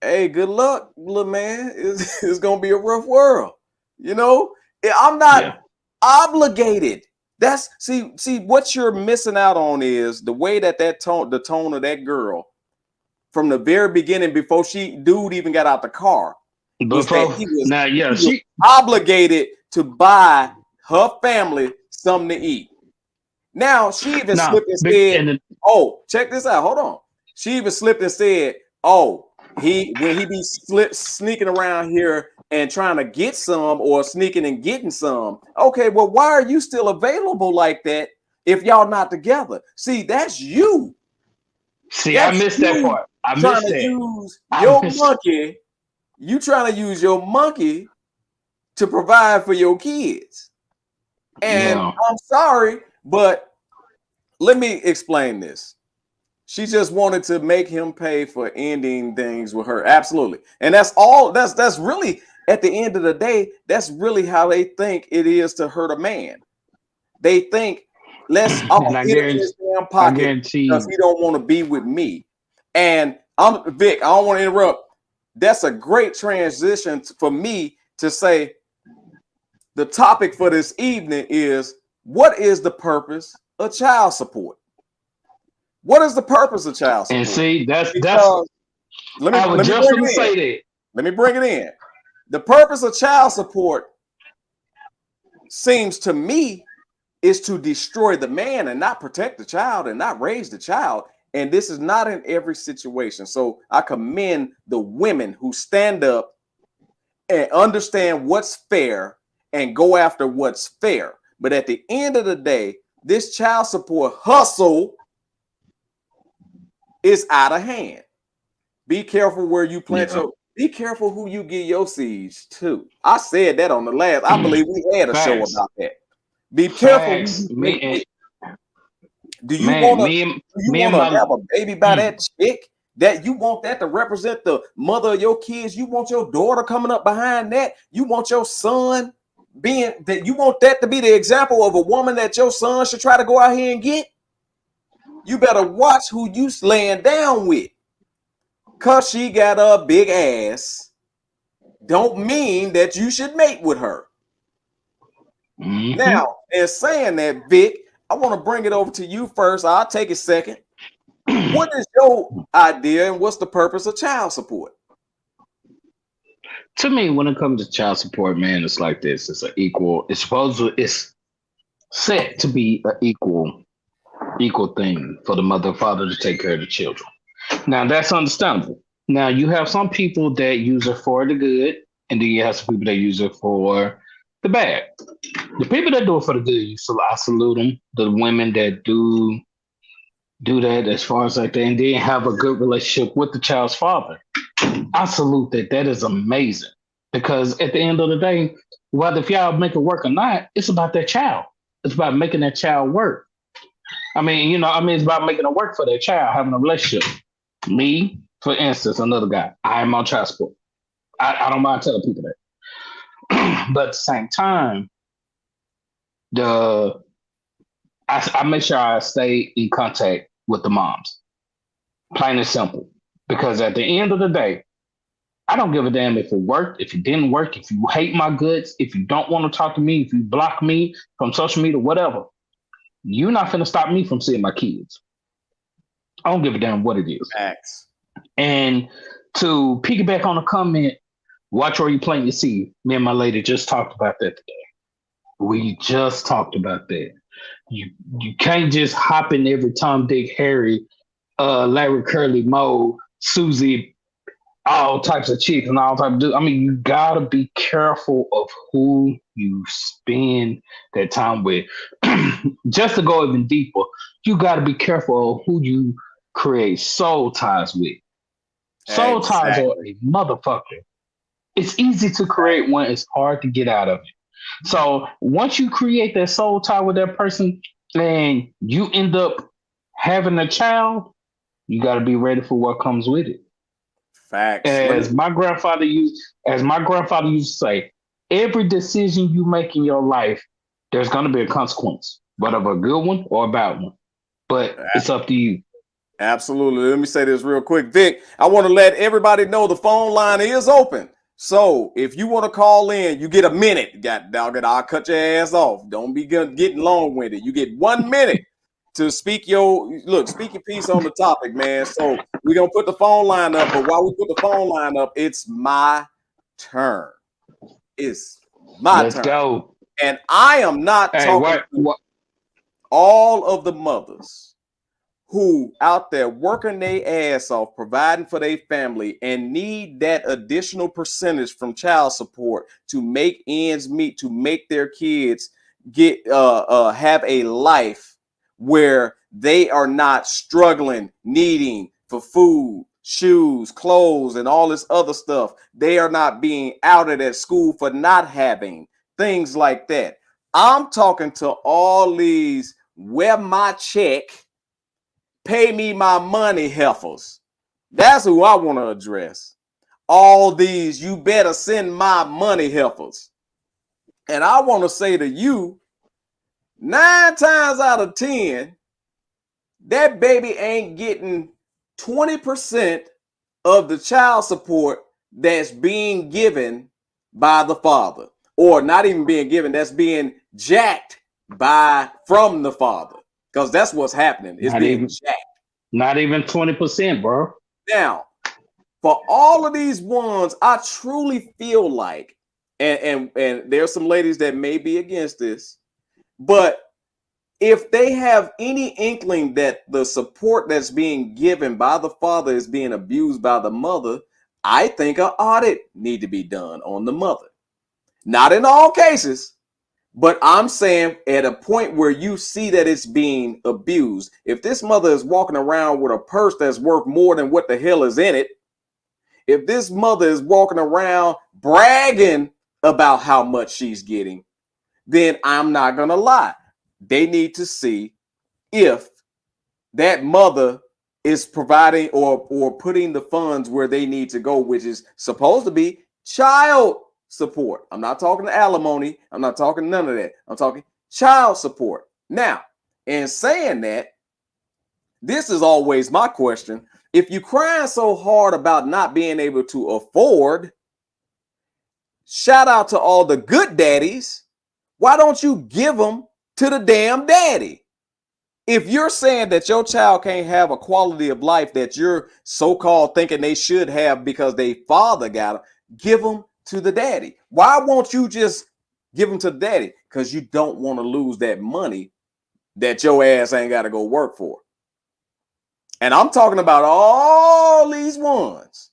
hey, good luck, little man. It's going to be a rough world. I'm not Yeah. obligated. That's see what you're missing out on is the way that the tone of that girl from the very beginning before dude even got out the car was that Before now, yeah, he was obligated to buy her family something to eat. Now she even slipped and said, "Oh, check this out. Hold on." She even slipped and said, "Oh, when he be sneaking around here and trying to get some or sneaking and getting some. Okay, well, why are you still available like that if y'all not together? See, that's you. See, I That's missed that you part. I trying missed to that. use your monkey. You trying to use your monkey to provide for your kids. And Yeah. I'm sorry, but let me explain this. She just wanted to make him pay for ending things with her. Absolutely. And that's all. That's really, at the end of the day, that's really how they think it is to hurt a man. They think, I'm And gonna hit him in his damn pocket because he don't want to be with me. And I'm Vic, I don't want to interrupt. That's a great transition for me to say the topic for this evening is, what is the purpose of child support? What is the purpose of child support? And see, that's let I was me just bring gonna it in. say that. Let me bring it in. The purpose of child support seems to me is to destroy the man and not protect the child and not raise the child. And this is not in every situation. So I commend the women who stand up and understand what's fair and go after what's fair. But at the end of the day, this child support hustle is out of hand. Be careful where you plant your, be careful who you give your seeds to. I said that on the last, I believe we had a show about that. Be careful. Do you want to have a baby by that chick? That you want that to represent the mother of your kids? You want your daughter coming up behind that? You want your son being that? You want that to be the example of a woman that your son should try to go out here and get? You better watch who you laying down with. Cause she got a big ass don't mean that you should mate with her. Now, in saying that, Vic, I want to bring it over to you first. I'll take it second. What is your idea and what's the purpose of child support? To me, when it comes to child support, man, it's like this. It's an equal, it's set to be an equal thing for the mother and father to take care of the children. Now, that's understandable. Now, you have some people that use it for the good, and then you have some people that use it for the bad. The people that do it for the good, I salute them. The women that do that as far as like that, and then have a good relationship with the child's father, I salute that. That is amazing. Because at the end of the day, whether if y'all make it work or not, it's about that child. It's about making that child work. It's about making it work for that child, having a relationship. Me, for instance, another guy, I am on child support. I don't mind telling people that. But at the same time, I make sure I stay in contact with the moms. Plain and simple. Because at the end of the day, I don't give a damn if it worked, if it didn't work, if you hate my guts, if you don't want to talk to me, if you block me from social media, whatever. You're not finna stop me from seeing my kids. I don't give a damn what it is. Facts. And to piggyback on a comment, watch where you plant your seed. Me and my lady just talked about that today. We just talked about that. You can't just hop in every Tom, Dick, Harry, Larry, Curly, Moe, Susie, all types of chicks and all types of dudes. I mean, you gotta be careful of who you spend that time with. Just to go even deeper, you gotta be careful of who you create soul ties with. Soul ties are a motherfucker. It's easy to create one, it's hard to get out of it. So once you create that soul tie with that person and you end up having a child, you got to be ready for what comes with it. Facts. As my grandfather used to say, every decision you make in your life, there's going to be a consequence, whether a good one or a bad one. But it's up to you. Absolutely. Let me say this real quick. Vic, I want to let everybody know the phone line is open. So if you want to call in, you get a minute. I'll cut your ass off. Don't be getting long-winded. You get 1 minute to speak your piece on the topic, man. So we're going to put the phone line up. But while we put the phone line up, it's my turn. It's my turn. Let's go. And I am not talking to all of the mothers who out there working their ass off, providing for their family and need that additional percentage from child support to make ends meet, to make their kids get have a life where they are not struggling, needing for food, shoes, clothes, and all this other stuff. They are not being outed at school for not having things like that. I'm talking to all these where my check, pay me my money heifers. That's who I want to address. All these, you better send my money heifers. And I want to say to you, 9 times out of 10, that baby ain't getting 20% of the child support that's being given by the father. Or not even being given, that's being jacked from the father. Because that's what's happening. It's being jacked. Not even 20%, bro. Now, for all of these ones, I truly feel like, and there's some ladies that may be against this, but If they have any inkling that the support that's being given by the father is being abused by the mother, I think an audit need to be done on the mother. Not in all cases, but I'm saying at a point where you see that it's being abused. If this mother is walking around with a purse that's worth more than what the hell is in it, if this mother is walking around bragging about how much she's getting, then I'm not going to lie. They need to see if that mother is providing or putting the funds where they need to go, which is supposed to be child support. I'm not talking alimony. I'm not talking none of that. I'm talking child support. Now, in saying that, this is always my question. If you're crying so hard about not being able to afford, shout out to all the good daddies. Why don't you give them to the damn daddy? If you're saying that your child can't have a quality of life that you're so-called thinking they should have because their father got them, give them to the daddy. Why won't you just give them to the daddy? Because you don't want to lose that money that your ass ain't got to go work for. And I'm talking about all these ones.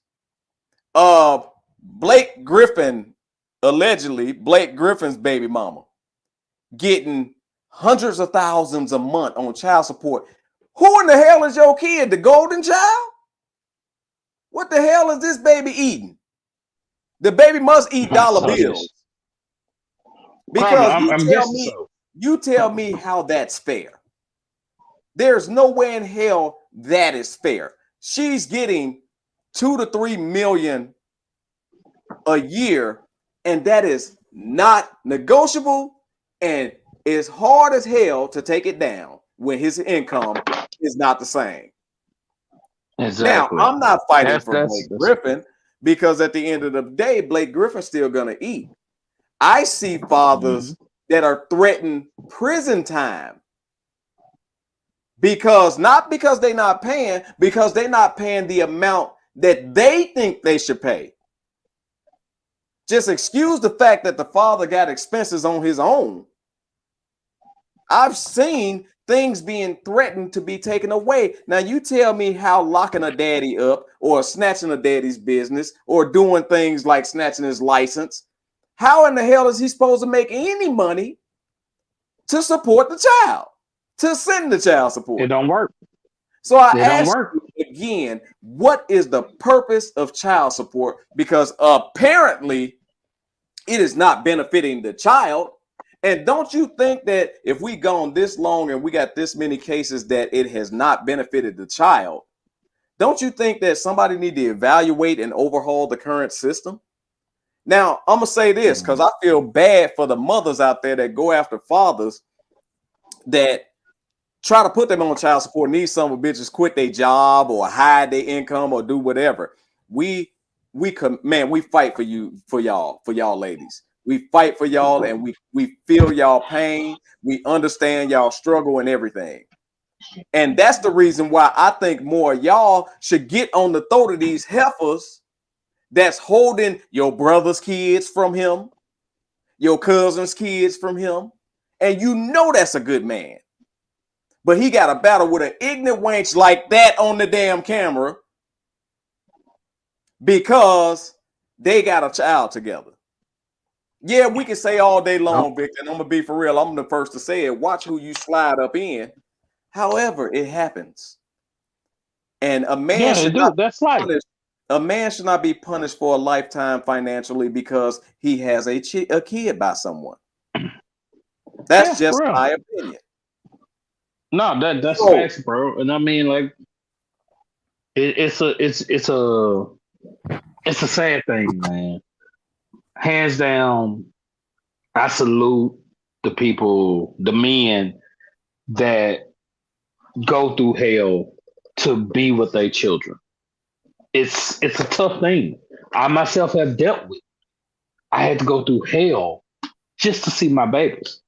Blake Griffin, allegedly, Blake Griffin's baby mama, getting hundreds of thousands a month on child support. Who in the hell is your kid? The golden child? What the hell is this baby eating? The baby must eat dollar bills. Because you tell me how that's fair. There's no way in hell that is fair. She's getting 2 to 3 million a year, and that is not negotiable, and it's hard as hell to take it down when his income is not the same. Exactly. Now, I'm not fighting for Blake Griffin, because at the end of the day, Blake Griffin's still gonna eat. I see fathers that are threatened prison time because they're not paying, because they're not paying the amount that they think they should pay. Just excuse the fact that the father got expenses on his own. I've seen things being threatened to be taken away. Now you tell me how locking a daddy up or snatching a daddy's business or doing things like snatching his license, how in the hell is he supposed to make any money to support the child, to send the child support? It don't work. So I ask you again, what is the purpose of child support? Because apparently it is not benefiting the child. And don't you think that if we gone this long and we got this many cases that it has not benefited the child, don't you think that somebody need to evaluate and overhaul the current system? Now, I'm going to say this because I feel bad for the mothers out there that go after fathers that try to put them on child support, need some of bitches quit their job or hide their income or do whatever. We fight for you, for y'all ladies. We fight for y'all, and we feel y'all pain. We understand y'all struggle and everything. And that's the reason why I think more y'all should get on the throat of these heifers that's holding your brother's kids from him, your cousin's kids from him. And you know that's a good man. But he got a battle with an ignorant wench like that on the damn camera because they got a child together. Yeah, we can say all day long, Victor, and I'm going to be for real. I'm the first to say it. Watch who you slide up in. However, it happens. And a man should not be punished. A man should not be punished for a lifetime financially because he has a kid by someone. That's just my opinion. No, that's facts, bro. And I mean, like, it's a sad thing, man. Hands down, I salute the people, the men that go through hell to be with their children. It's a tough thing. I myself have dealt with. I had to go through hell just to see my babies.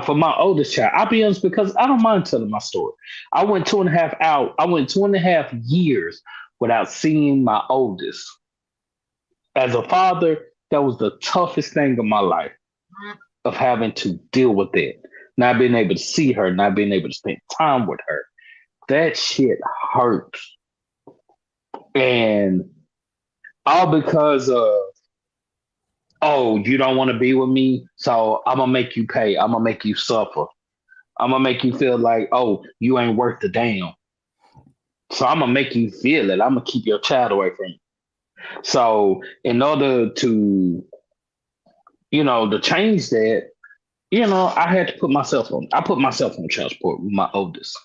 For my oldest child, I'll be honest, because I don't mind telling my story. I went 2.5 years without seeing my oldest. As a father, that was the toughest thing of my life, of having to deal with it. not being able to see her, not being able to spend time with her. That shit hurts. And all because of, oh, you don't want to be with me, so I'm gonna make you pay. I'm gonna make you suffer. I'm gonna make you feel like, oh, you ain't worth the damn. So I'm gonna make you feel it. I'm gonna keep your child away from you. So in order to, to change that, I had to put myself on. I put myself on child support with my oldest.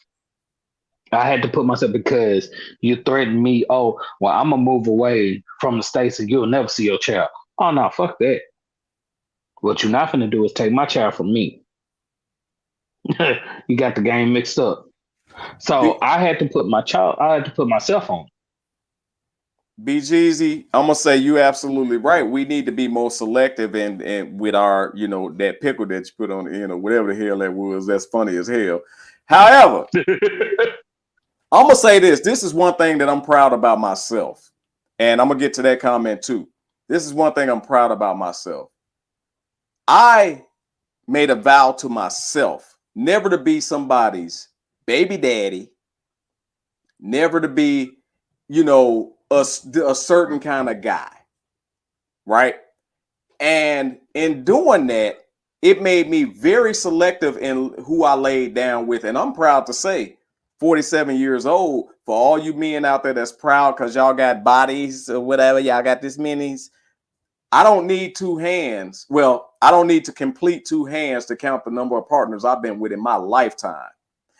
I had to put myself because you threatened me. Oh, well, I'm gonna move away from the States and you'll never see your child. Oh no, fuck that. What you're not gonna do is take my child from me. You got the game mixed up. So I had to put myself on. BGZ, I'm gonna say you absolutely right. We need to be more selective and with our, that pickle that you put on, whatever the hell that was. That's funny as hell. However, I'm gonna say this. This is one thing that I'm proud about myself, and I'm gonna get to that comment too. This is one thing I'm proud about myself. I made a vow to myself never to be somebody's baby daddy, never to be, a certain kind of guy, right? And in doing that, it made me very selective in who I laid down with. And I'm proud to say, 47 years old, for all you men out there that's proud because y'all got bodies or whatever, y'all got this minis. I don't need two hands. Well, I don't need to complete two hands to count the number of partners I've been with in my lifetime,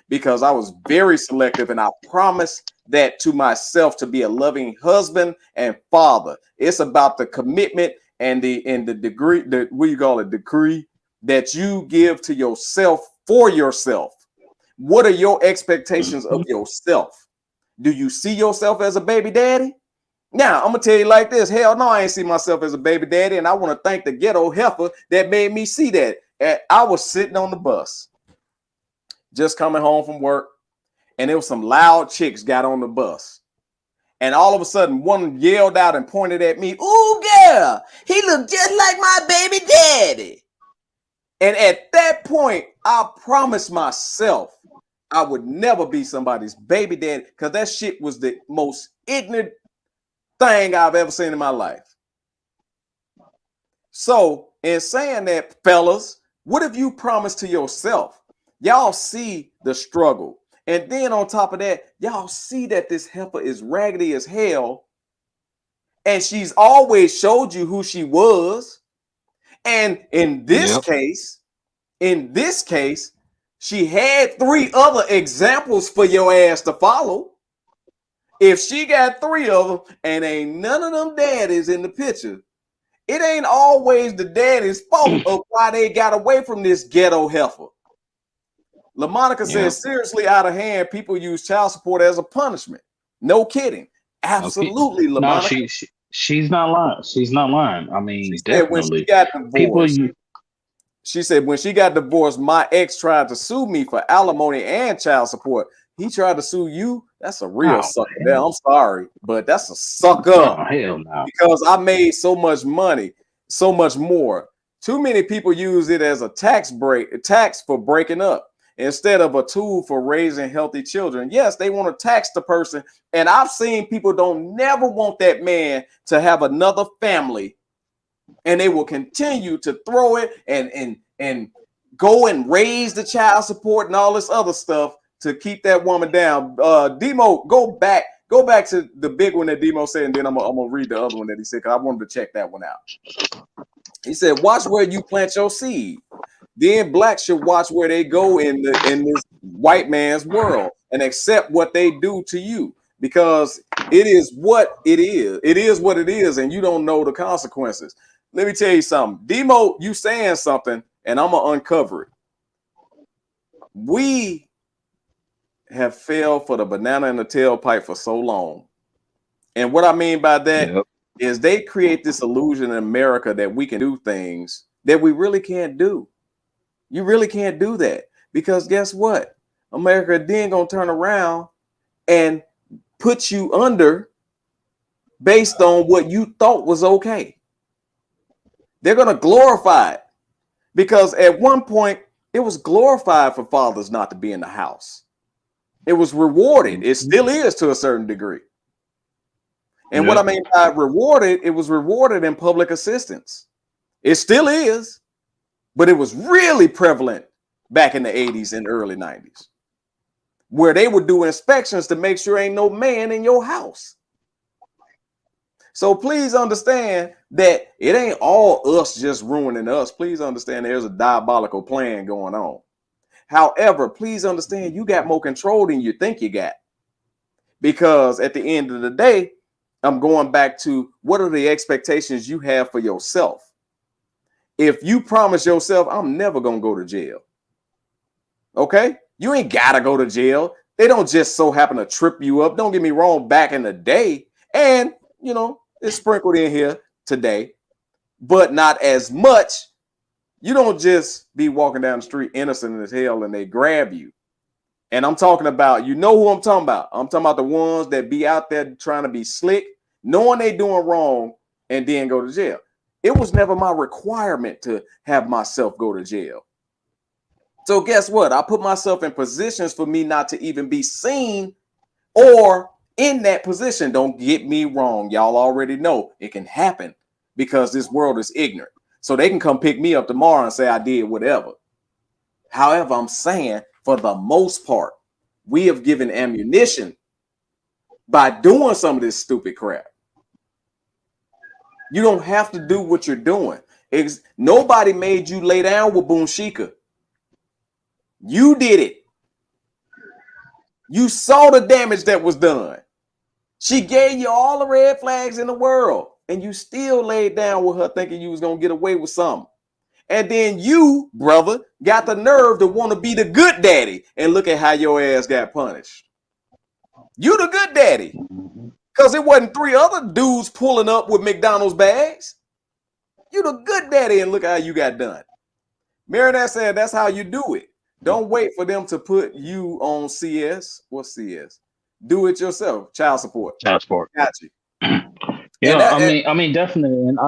because I was very selective and I promised that to myself to be a loving husband and father. It's about the commitment and the degree, decree that you give to yourself for yourself. What are your expectations of yourself? Do you see yourself as a baby daddy? Now, I'm going to tell you like this. Hell no, I ain't see myself as a baby daddy. And I want to thank the ghetto heifer that made me see that. And I was sitting on the bus, just coming home from work. And there was some loud chicks got on the bus. And all of a sudden, one yelled out and pointed at me. Ooh, girl, he looked just like my baby daddy. And at that point, I promised myself I would never be somebody's baby daddy, because that shit was the most ignorant thing I've ever seen in my life. So in saying that, fellas, what have you promised to yourself? Y'all see the struggle. And then on top of that, y'all see that this heifer is raggedy as hell. And she's always showed you who she was. And in this case, she had 3 other examples for your ass to follow. If she got 3 of them and ain't none of them daddies in the picture, it ain't always the daddy's fault of why they got away from this ghetto heifer. LaMonica says, seriously out of hand, people use child support as a punishment. No kidding. Absolutely, LaMonica. No, she's not lying. She's not lying. I mean, she said when she got divorced, she said when she got divorced, my ex tried to sue me for alimony and child support. He tried to sue you. That's a real sucker. There, I'm sorry, but that's a sucker. Oh, hell no. Because I made so much money, so much more. Too many people use it as a tax for breaking up, instead of a tool for raising healthy children. Yes, they want to tax the person. And I've seen people don't never want that man to have another family. And they will continue to throw it and go and raise the child support and all this other stuff to keep that woman down. Demo, go back to the big one that Demo said, and then I'm gonna read the other one that he said, because I wanted to check that one out. He said, watch where you plant your seed. Then blacks should watch where they go in this white man's world and accept what they do to you, because it is what it is. It is what it is, and you don't know the consequences. Let me tell you something. Demo, you saying something, and I'm gonna uncover it. We have failed for the banana in the tailpipe for so long. And what I mean by that is they create this illusion in America that we can do things that we really can't do. You really can't do that, because guess what? America then gonna turn around and put you under based on what you thought was okay. They're gonna glorify it, because at one point It was glorified for fathers not to be in the house. It was rewarded. It still is to a certain degree. And what I mean by rewarded, it was rewarded in public assistance. It still is, but it was really prevalent back in the 80s and early 90s, where they would do inspections to make sure ain't no man in your house. So please understand that it ain't all us just ruining us. Please understand there's a diabolical plan going on. However, please understand you got more control than you think you got. Because at the end of the day, I'm going back to what are the expectations you have for yourself? If you promise yourself, I'm never going to go to jail. Okay? You ain't got to go to jail. They don't just so happen to trip you up. Don't get me wrong, back in the day. And, you know, it's sprinkled in here today, but not as much. You don't just be walking down the street innocent as hell and they grab you. And I'm talking about, you know who I'm talking about. I'm talking about the ones that be out there trying to be slick, knowing they doing wrong, and then go to jail. It was never my requirement to have myself go to jail. So guess what? I put myself in positions for me not to even be seen or in that position. Don't get me wrong. Y'all already know it can happen because this world is ignorant. So they can come pick me up tomorrow and say I did whatever. However, I'm saying for the most part, we have given ammunition by doing some of this stupid crap. You don't have to do what you're doing. Nobody made you lay down with Boonshika. You did it. You saw the damage that was done. She gave you all the red flags in the world, and you still laid down with her thinking you was going to get away with something. And then you, brother, got the nerve to want to be the good daddy, and look at how your ass got punished. You the good daddy. Because it wasn't 3 other dudes pulling up with McDonald's bags. You the good daddy, and look how you got done. Marinette said that's how you do it. Don't wait for them to put you on CS. What's CS? Do it yourself. Child support. Child support. Got you. Yeah, I mean, definitely. And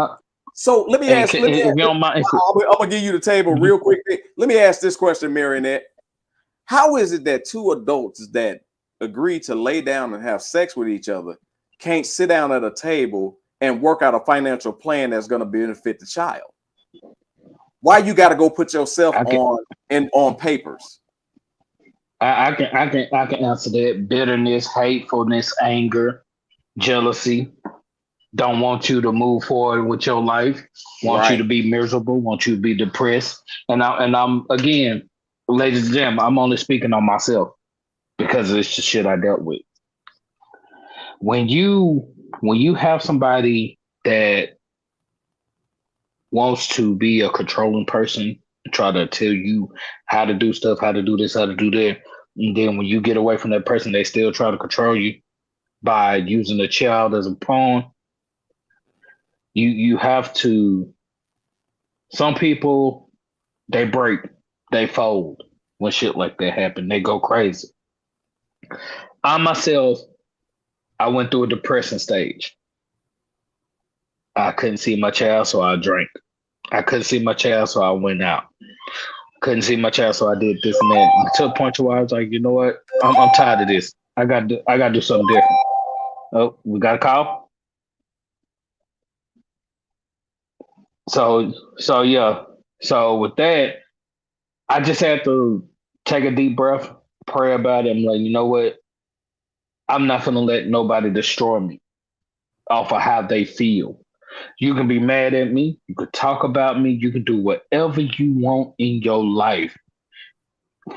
so let me ask. if you don't mind, I'm gonna give you the table real quick. Let me ask this question, Marinette. How is it that 2 adults that agree to lay down and have sex with each other can't sit down at a table and work out a financial plan that's going to benefit the child? Why you got to go put yourself on papers? I can answer that. Bitterness, hatefulness, anger, jealousy. Don't want you to move forward with your life. Want you to be miserable. Want you to be depressed. And I'm again, ladies and gentlemen, I'm only speaking on myself because it's the shit I dealt with. When you have somebody that wants to be a controlling person, try to tell you how to do stuff, how to do this, how to do that, and then when you get away from that person, they still try to control you by using the child as a pawn. You have to. Some people, they break, they fold when shit like that happen. They go crazy. I myself, I went through a depression stage. I couldn't see my child, so I drank. I couldn't see my child, so I went out. Couldn't see my child, so I did this and that. And to the point where I was like, you know what? I'm tired of this. I got to do something different. Oh, we got a call. So yeah. So with that, I just had to take a deep breath, pray about it, and like, you know what? I'm not gonna let nobody destroy me off of how they feel. You can be mad at me. You can talk about me. You can do whatever you want in your life.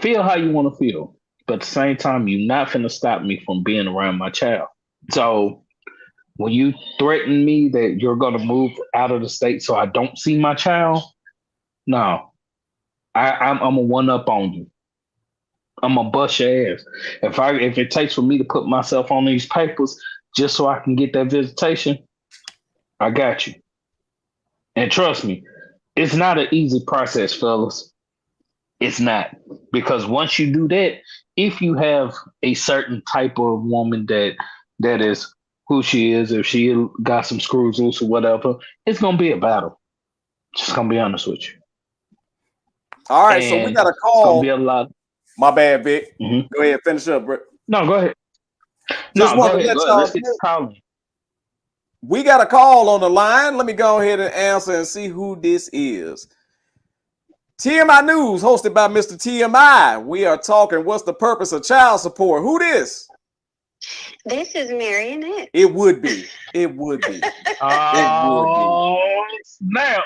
Feel how you want to feel. But at the same time, you're not going to stop me from being around my child. So when you threaten me that you're going to move out of the state so I don't see my child, no. I'm a one-up on you. I'm going to bust your ass. If it takes for me to put myself on these papers just so I can get that visitation, I got you. And trust me, it's not an easy process, fellas. It's not. Because once you do that, if you have a certain type of woman that is who she is, if she got some screws loose or whatever, it's going to be a battle. Just going to be honest with you. All right, so we And got a it's gonna call. be a lot. My bad, Vic. Mm-hmm. Go ahead, finish up, bro. No, go ahead. Just No, go wanted to ahead. let Go ahead. y'all Let's get know the calling. we got a call on the line. Let me go ahead and answer and see who this is. TMI News, hosted by Mr. TMI. We are talking what's the purpose of child support. Who this? This is Marionette. It would be. It would be. It would be. Oh, snap.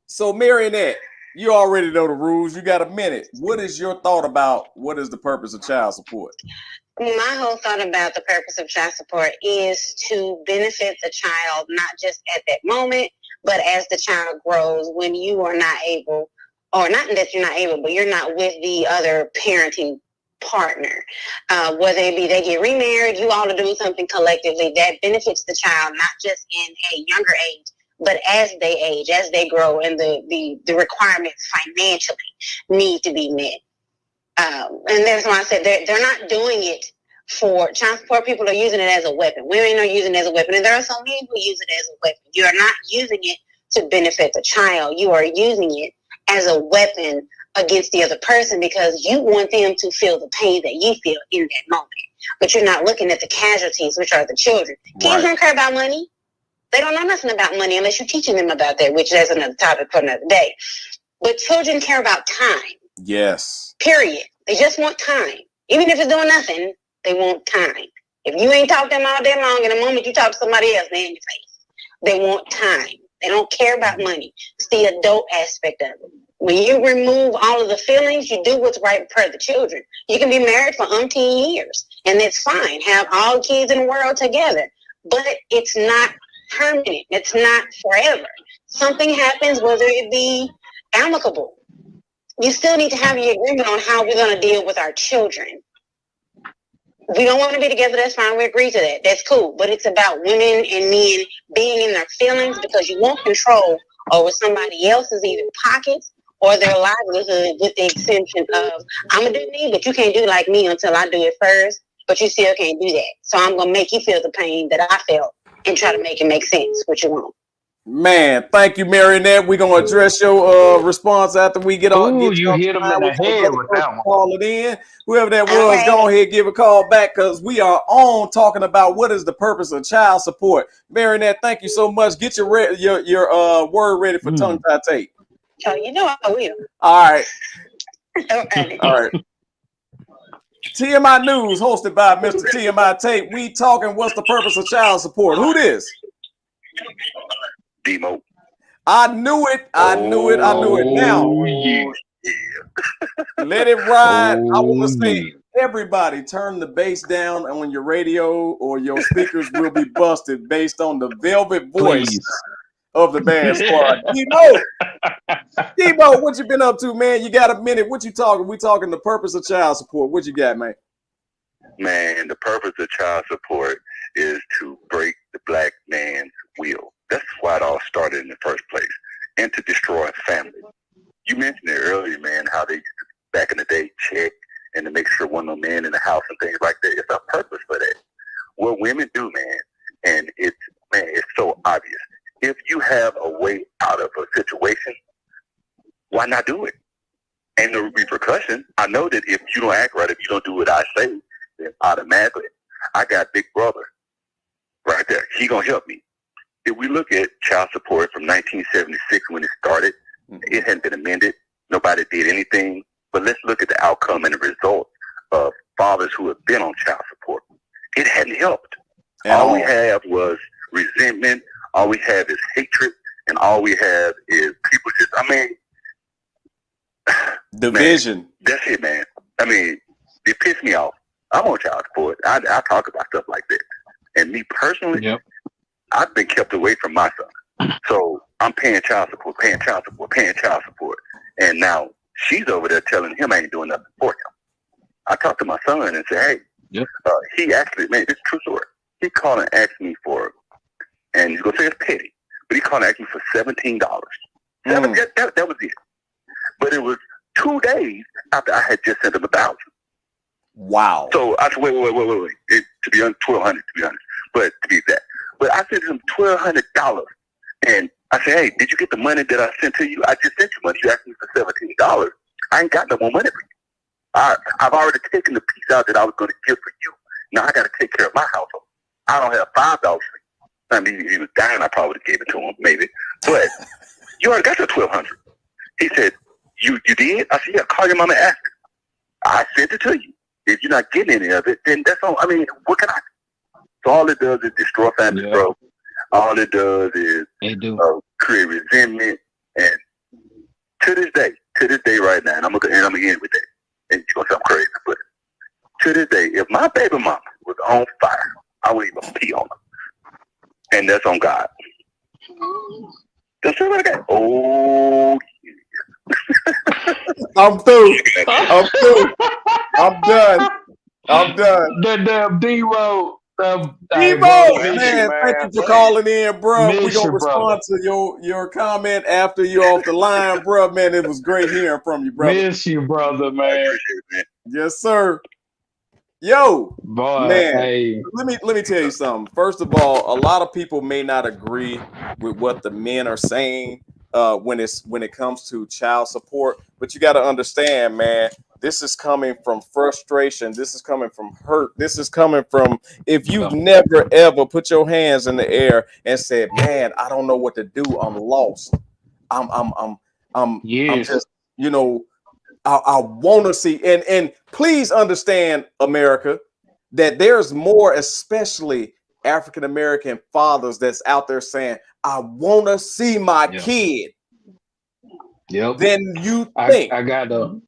So, Marionette, you already know the rules. You got a minute. What is your thought about what is the purpose of child support? My whole thought about the purpose of child support is to benefit the child, not just at that moment, but as the child grows, when you are not able, or not that you're not able, but you're not with the other parenting partner. Whether it be they get remarried, you all are doing something collectively that benefits the child, not just in a younger age, but as they age, as they grow, and the requirements financially need to be met. And that's why I said they're not doing it for child support. People are using it as a weapon. Women are using it as a weapon, and there are so many who use it as a weapon. You are not using it to benefit the child. You are using it as a weapon against the other person because you want them to feel the pain that you feel in that moment. But you're not looking at the casualties, which are the children. Kids don't care about money. They don't know nothing about money unless you're teaching them about that, which is another topic for another day. But children care about time. Yes. Period. They just want time. Even if it's doing nothing, they want time. If you ain't talked to them all day long, in the moment you talk to somebody else, they're in your face. They want time. They don't care about money. It's the adult aspect of it. When you remove all of the feelings, you do what's right for the children. You can be married for umpteen years, and it's fine. Have all the kids in the world together. But it's not permanent. It's not forever. Something happens, whether it be amicable. You still need to have your agreement on how we're going to deal with our children. We don't want to be together, that's fine. We agree to that. That's cool. But it's about women and men being in their feelings because you want control over somebody else's either pockets or their livelihood, with the exception of, I'm going to do me, but you can't do like me until I do it first. But you still can't do that. So I'm going to make you feel the pain that I felt and try to make it make sense what you want. Man, thank you, Marionette. We're gonna address your response after we get on. Ooh, Get you on hit the him line. in the We're gonna head go to with the person that one. call it in. Whoever that was, Okay. go ahead, give a call back because we are on talking about what is the purpose of child support. Marionette, thank you so much. Get your word ready for tongue tie Tate. Oh, you know I will. All right, Okay. all right. TMI News, hosted by Mr. TMI Tate. We talking what's the purpose of child support. Who this? Demo. I knew it. I knew it. I knew it. Now, Oh, yeah. let it ride. I want Oh, to say, yeah. everybody turn the bass down on your radio or your speakers will be busted based on the velvet voice Please. of the band squad. Demo, what you been up to, man? You got a minute. What you talking? We talking the purpose of child support. What you got, man? Man, the purpose of child support is to break the black man's will. That's why it all started in the first place, and to destroy family. You mentioned it earlier, man, how they used to, back in the day, check and to make sure one of the men in the house and things like that. It's a purpose for that. What women do, man, and it's so obvious. If you have a way out of a situation, why not do it? And the repercussion, I know that if you don't act right, if you don't do what I say, then automatically, I got big brother right there. He gonna help me. If we look at child support from 1976 when it started, it hadn't been amended. Nobody did anything. But let's look at the outcome and the result of fathers who have been on child support. It hadn't helped. All we have was resentment. All we have is hatred. And all we have is people just, Division. Man, that's it, man. I mean, it pissed me off. I'm on child support. I talk about stuff like that. And me personally, I've been kept away from my son. So I'm paying child support. And now she's over there telling him I ain't doing nothing for him. I talked to my son and said, hey, he actually, man, it's a true story. He called and asked me for, and he's going to say it's petty, but he called and asked me for $17. That was it. But it was 2 days after I had just sent him $1,000. Wow. So I said, wait. To be honest, $1,200 to be honest, but to be exact. But I sent him $1,200, and I said, hey, did you get the money that I sent to you? I just sent you money. You asked me for $17. $15. I ain't got no more money for you. I've already taken the piece out that I was going to give for you. Now I got to take care of my household. I don't have $5 for you. I mean, if he was dying, I probably would have gave it to him, maybe. But you already got your $1,200. He said, you did? I said, yeah, call your mama and ask her. I sent it to you. If you're not getting any of it, then that's all. I mean, what can I do? So all it does is destroy families, bro. All it does is create resentment. And to this day right now, and I'm gonna end with that. And you're gonna sound crazy, but to this day, if my baby mama was on fire, I wouldn't even pee on her. And that's on God. That's what I got. Oh, I'm through. I'm done. That damn D-Road. D-Road, man, thank you for calling in, bro. We're going to respond to your comment after you're off the line, bro. Man, it was great hearing from you, brother. Miss you, brother, man. I appreciate it, man. Yes, sir. Yo, boy, man, hey. let me tell you something. First of all, a lot of people may not agree with what the men are saying when it comes to child support, but you got to understand, man, this is coming from frustration. This is coming from hurt. This is coming from if you've never ever put your hands in the air and said, "Man, I don't know what to do. I'm lost. I'm just, you know, I want to see." And please understand, America, that there's more, especially African American fathers, that's out there saying, "I want to see my kid." Then you think. I got to.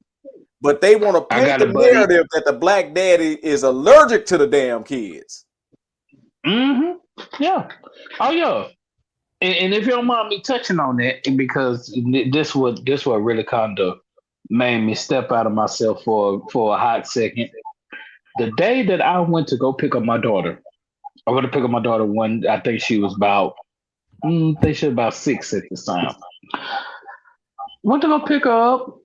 But they want to paint the narrative that the black daddy is allergic to the damn kids. Mm-hmm. Yeah. Oh yeah. And if you don't mind me touching on that, because this what really kind of made me step out of myself for a hot second. The day that I went to go pick up my daughter, I went to pick up my daughter when I think she was about 6 at this time. Went to go pick her up.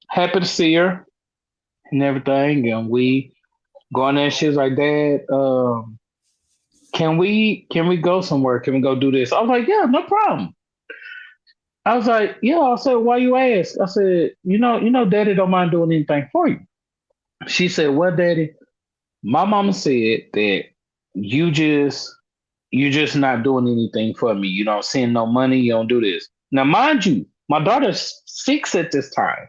Happy to see her and everything, and we going there. She was like, "Dad, can we go somewhere? Can we go do this?" I was like, "Yeah, no problem." I was like, "Yeah." I said, "Why you ask?" I said, "You know, Daddy don't mind doing anything for you." She said, "Well, Daddy, my mama said that you just not doing anything for me. You don't send no money. You don't do this." Now, mind you, my daughter's 6 at this time.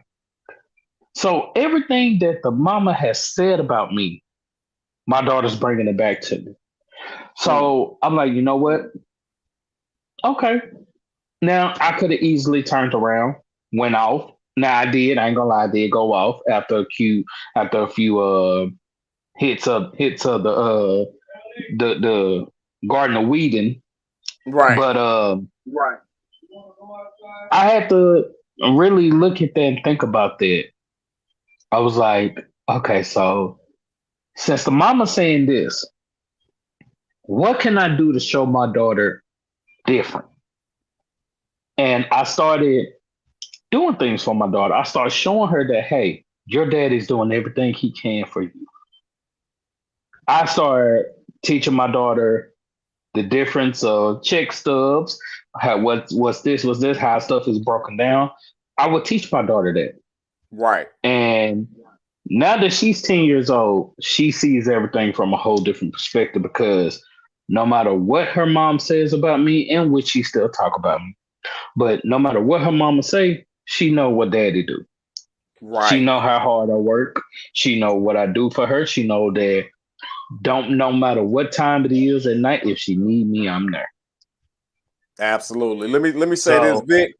So everything that the mama has said about me, my daughter's bringing it back to me. So I'm like, you know what? Okay. Now I could have easily turned around, went off. Now I did. I ain't gonna lie, I did go off after a few hits of the Garden of Whedon. Right. But I had to really look at that and think about that. I was like, okay, so since the mama's saying this, what can I do to show my daughter different? And I started doing things for my daughter. I started showing her that, hey, your daddy's doing everything he can for you. I started teaching my daughter the difference of check stubs, what's this, how stuff is broken down. I would teach my daughter that. Right. And now that she's 10 years old, she sees everything from a whole different perspective, because no matter what her mom says about me, and which she still talk about me, but no matter what her mama say, she know what daddy do. Right. She know how hard I work. She know what I do for her. She know that no matter what time it is at night, if she need me, I'm there. Absolutely. Let me say this, Vic.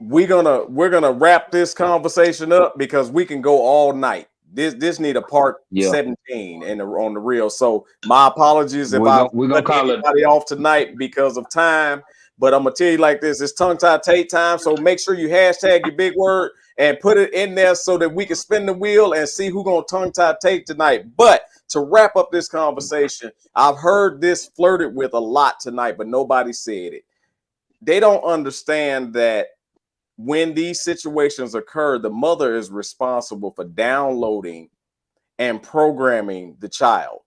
We're gonna wrap this conversation up because we can go all night. This need a part 17 and on the real. So my apologies if we're gonna call anybody off tonight because of time. But I'm gonna tell you like this: it's tongue tied Tate time. So make sure you hashtag your big word and put it in there so that we can spin the wheel and see who's gonna tongue tie Tate tonight. But to wrap up this conversation, I've heard this flirted with a lot tonight, but nobody said it. They don't understand that when these situations occur, the mother is responsible for downloading and programming the child.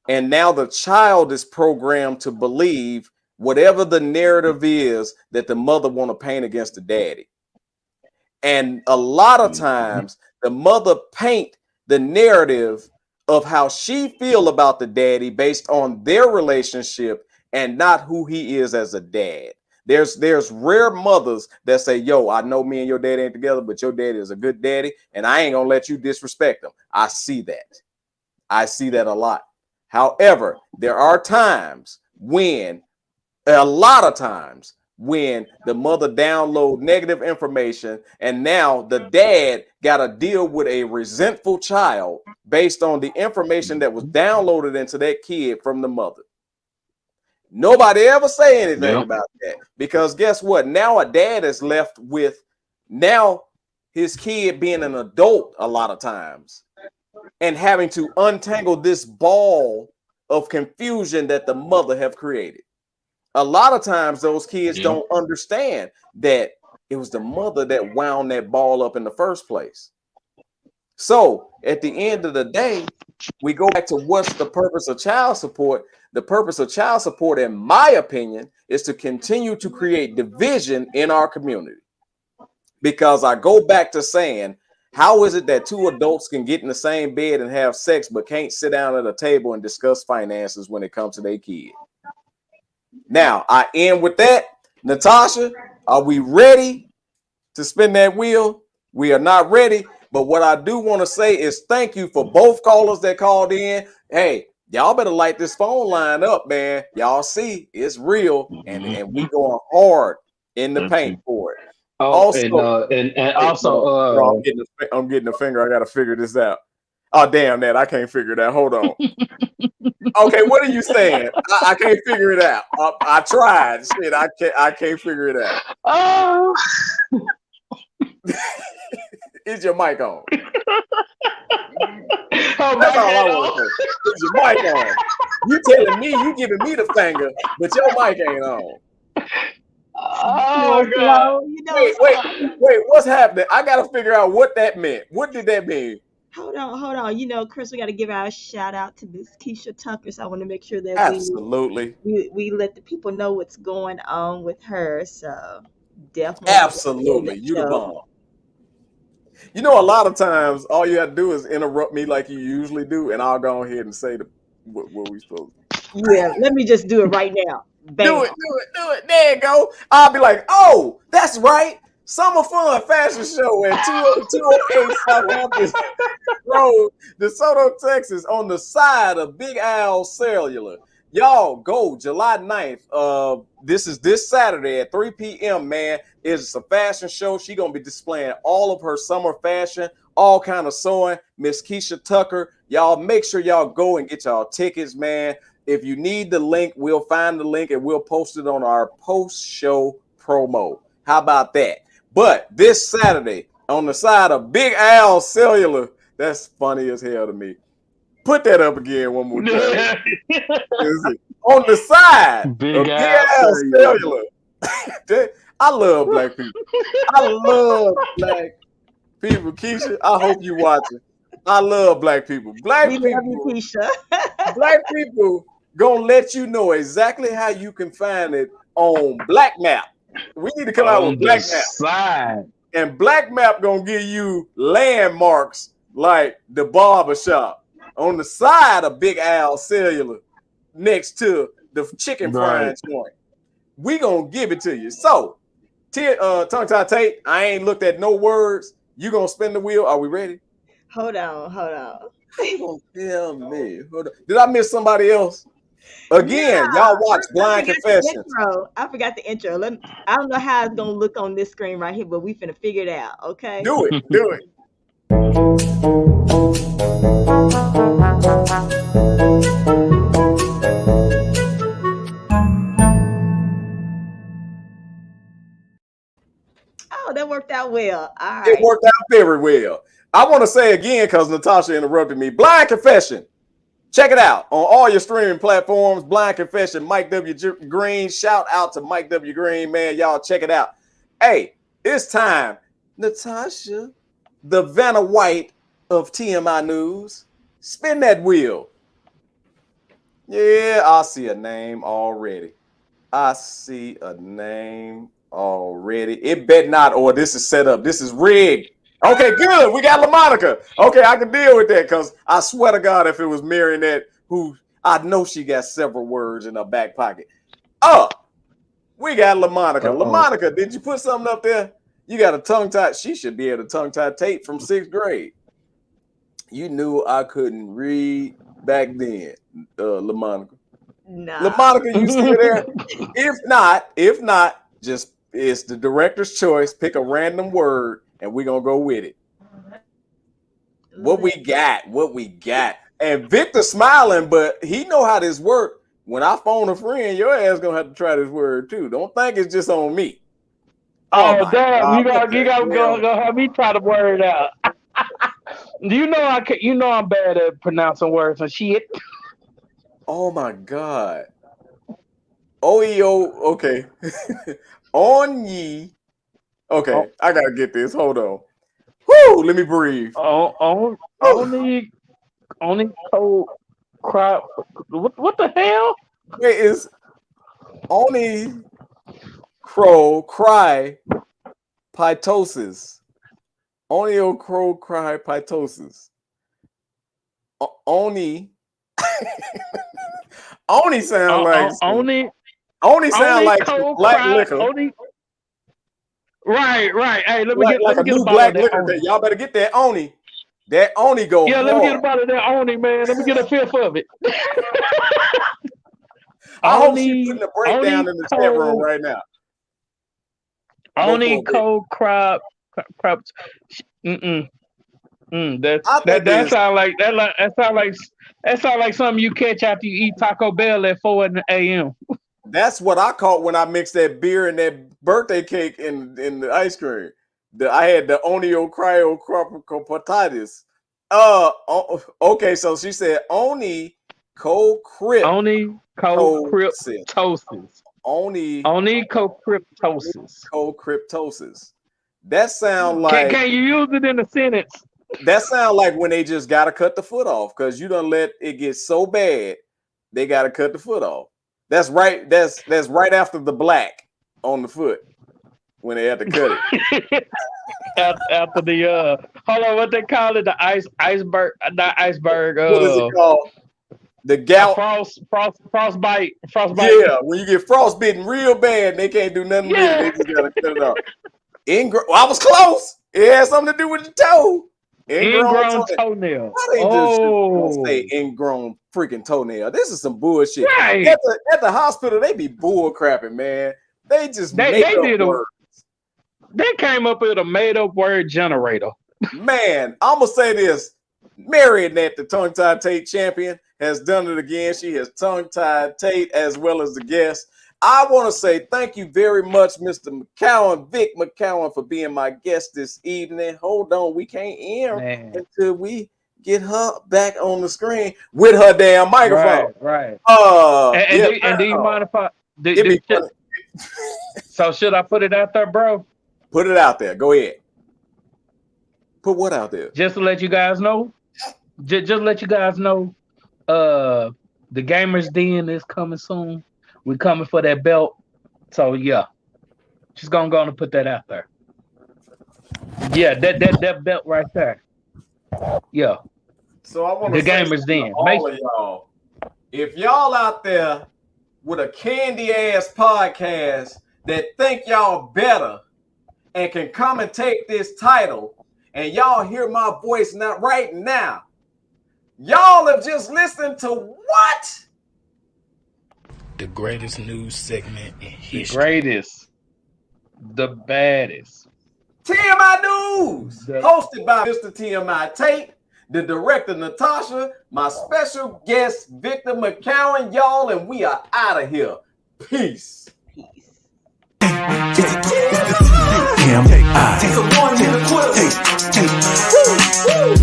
And now the child is programmed to believe whatever the narrative is that the mother want to paint against the daddy. And a lot of times the mother paint the narrative of how she feel about the daddy based on their relationship and not who he is as a dad. There's rare mothers that say, yo, I know me and your daddy ain't together, but your daddy is a good daddy, and I ain't gonna let you disrespect him. I see that a lot. However, there are times when, a lot of times, when the mother download negative information and now the dad got to deal with a resentful child based on the information that was downloaded into that kid from the mother. Nobody ever say anything about that, because guess what? Now a dad is left with now his kid being an adult a lot of times and having to untangle this ball of confusion that the mother have created. A lot of times those kids don't understand that it was the mother that wound that ball up in the first place. So at the end of the day, we go back to what's the purpose of child support. The purpose of child support, in my opinion, is to continue to create division in our community. Because I go back to saying, how is it that two adults can get in the same bed and have sex but can't sit down at a table and discuss finances when it comes to their kid? Now, I end with that. Natasha, are we ready to spin that wheel? We are not ready. But what I do want to say is thank you for both callers that called in. Hey, y'all better light this phone line up, man. Y'all see, it's real, and we going hard in the paint for it. Oh, Also, and also, I'm getting a finger. I got to figure this out. Oh, damn that. I can't figure it out. Hold on. Okay, what are you saying? I can't figure it out. I tried. Shit, I can't figure it out. oh, Is your mic on? oh That's all I want to say. Is your mic on? You telling me, you giving me the finger, but your mic ain't on. oh God. Wait, what's happening? I gotta figure out what that meant. What did that mean? Hold on. You know, Chris, we got to give our shout out to Miss Keisha Tucker. So I want to make sure that Absolutely. we let the people know what's going on with her. So definitely, Absolutely. You the bomb. You know, a lot of times all you have to do is interrupt me like you usually do, and I'll go ahead and say what we supposed to. Yeah, let me just do it right now. Bam. Do it. There you go. I'll be like, oh, that's right. Summer Fun Fashion Show at 208 Southampton Road, DeSoto, Texas, on the side of Big Al Cellular. Y'all go July 9th. This is this Saturday at 3 p.m., man. It's a fashion show. She's going to be displaying all of her summer fashion, all kind of sewing. Miss Keisha Tucker. Y'all make sure y'all go and get y'all tickets, man. If you need the link, we'll find the link and we'll post it on our post-show promo. How about that? But this Saturday, on the side of Big Al Cellular, that's funny as hell to me. Put that up again one more time. On the side Big of Big Al Cellular. I love black people. I love black people. Keisha, I hope you watching. I love black people. Black We people, love you, Keisha. black people gonna let you know exactly how you can find it on Black Map. We need to come out with Black Map. Side. And Black Map gonna give you landmarks like the barber shop on the side of Big Al Cellular next to the chicken frying joint. We gonna give it to you. So, tongue tie Tate, I ain't looked at no words. You gonna spin the wheel? Are we ready? Hold on. Don't tell me. Hold on. Did I miss somebody else? Again, y'all watch Blind Confessions. I forgot the intro. I don't know how it's gonna look on this screen right here, but we finna figure it out. Okay. Do it. Oh, that worked out well. All right. It worked out very well. I want to say again, because Natasha interrupted me, Blind Confession. Check it out on all your streaming platforms. Blind Confession, Mike W. Green. Shout out to Mike W. Green, man. Y'all check it out. Hey, it's time. Natasha, the Vanna White of TMI News. Spin that wheel. Yeah, I see a name already. I see a name already. It bet not, or this is set up. This is rigged. Okay, good. We got LaMonica. Okay, I can deal with that because I swear to God, if it was Marionette, who I know she got several words in her back pocket. Oh, we got LaMonica. LaMonica, did you put something up there? You got a tongue tie. She should be able to tongue tie Tate from 6th grade. You knew I couldn't read back then, LaMonica. Nah. LaMonica, you still there? If not, just it's the director's choice. Pick a random word, and we're gonna go with it. What we got? And Victor smiling, but he know how this works. When I phone a friend, your ass gonna have to try this word too. Don't think it's just on me. Oh damn! God, you gotta go have me try the word out. You know I'm bad at pronouncing words and shit. Oh my God. OEO. Okay. On ye. Okay, I gotta get this. Hold on. Whoo! Let me breathe. Only cold crop. What the hell? It is only crow cry pitosis. Only crow cry pitosis. Oni sound like only sound like black liquor. Right. Hey, let me get a new black liquor. Y'all better get that Oni. That Oni go hard. Let me get a bottle of that Oni, man. Let me get a fifth of it. I hope she's putting a breakdown in the chat room right now. Only cold crop. That sound like something you catch after you eat Taco Bell at 4 a.m. That's what I caught when I mixed that beer and that birthday cake in the ice cream. I had the Onio cryopotatis. Okay, so she said Oni co-cryptosis. Oni co-cryptosis. That sound like. Can you use it in a sentence? That sound like when they just gotta cut the foot off because you done let it get so bad they gotta cut the foot off. That's right. That's right after the black on the foot when they had to cut it. after the hold on, what they call it? The iceberg, not iceberg. What is it called? The gout. Frostbite. Yeah, when you get frostbitten real bad, they can't do nothing with it. They just gotta cut it off. I was close. It had something to do with the toe. Ingrown toenail. Why they just say ingrown freaking toenail? This is some bullshit. Right. At the hospital, they be bull crapping, man. They just make up words. They came up with a made up word generator. Man, I'm gonna say this. Marionette, the tongue-tied Tate champion, has done it again. She has tongue-tied Tate as well as the guest. I want to say thank you very much, Mr. McCowan, Vic McCowan, for being my guest this evening. Hold on, we can't end until we get her back on the screen with her damn microphone. Right. Do you mind if I? So should I put it out there, bro? Put it out there. Go ahead. Put what out there? Just to let you guys know. Just let you guys know. The Gamers Den is coming soon. We coming for that belt. So yeah. Just gonna go and put that out there. Yeah, that belt right there. Yeah. So I want to say Gamers Den. All of y'all, if y'all out there with a candy ass podcast that think y'all better and can come and take this title, and y'all hear my voice not right now, y'all have just listened to what? The greatest news segment in history. The greatest. The baddest. TMI News, hosted by Mr. TMI Tate, the director Natasha, my special guest Victor McCowan, y'all, and we are out of here. Peace.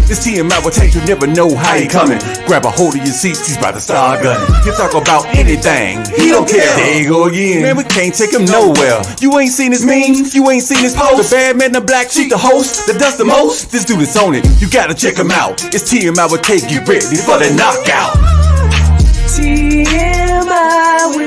This TMI will take you never know how he coming. Grab a hold of your seats, he's about to start gunning. You talk about anything, he don't care. There you go again. Man, we can't take him nowhere. You ain't seen his memes, you ain't seen his post. The bad man, the black sheep, the host that does the most. This dude is on it, you gotta check him out. It's TMI will take you ready for the knockout. TMI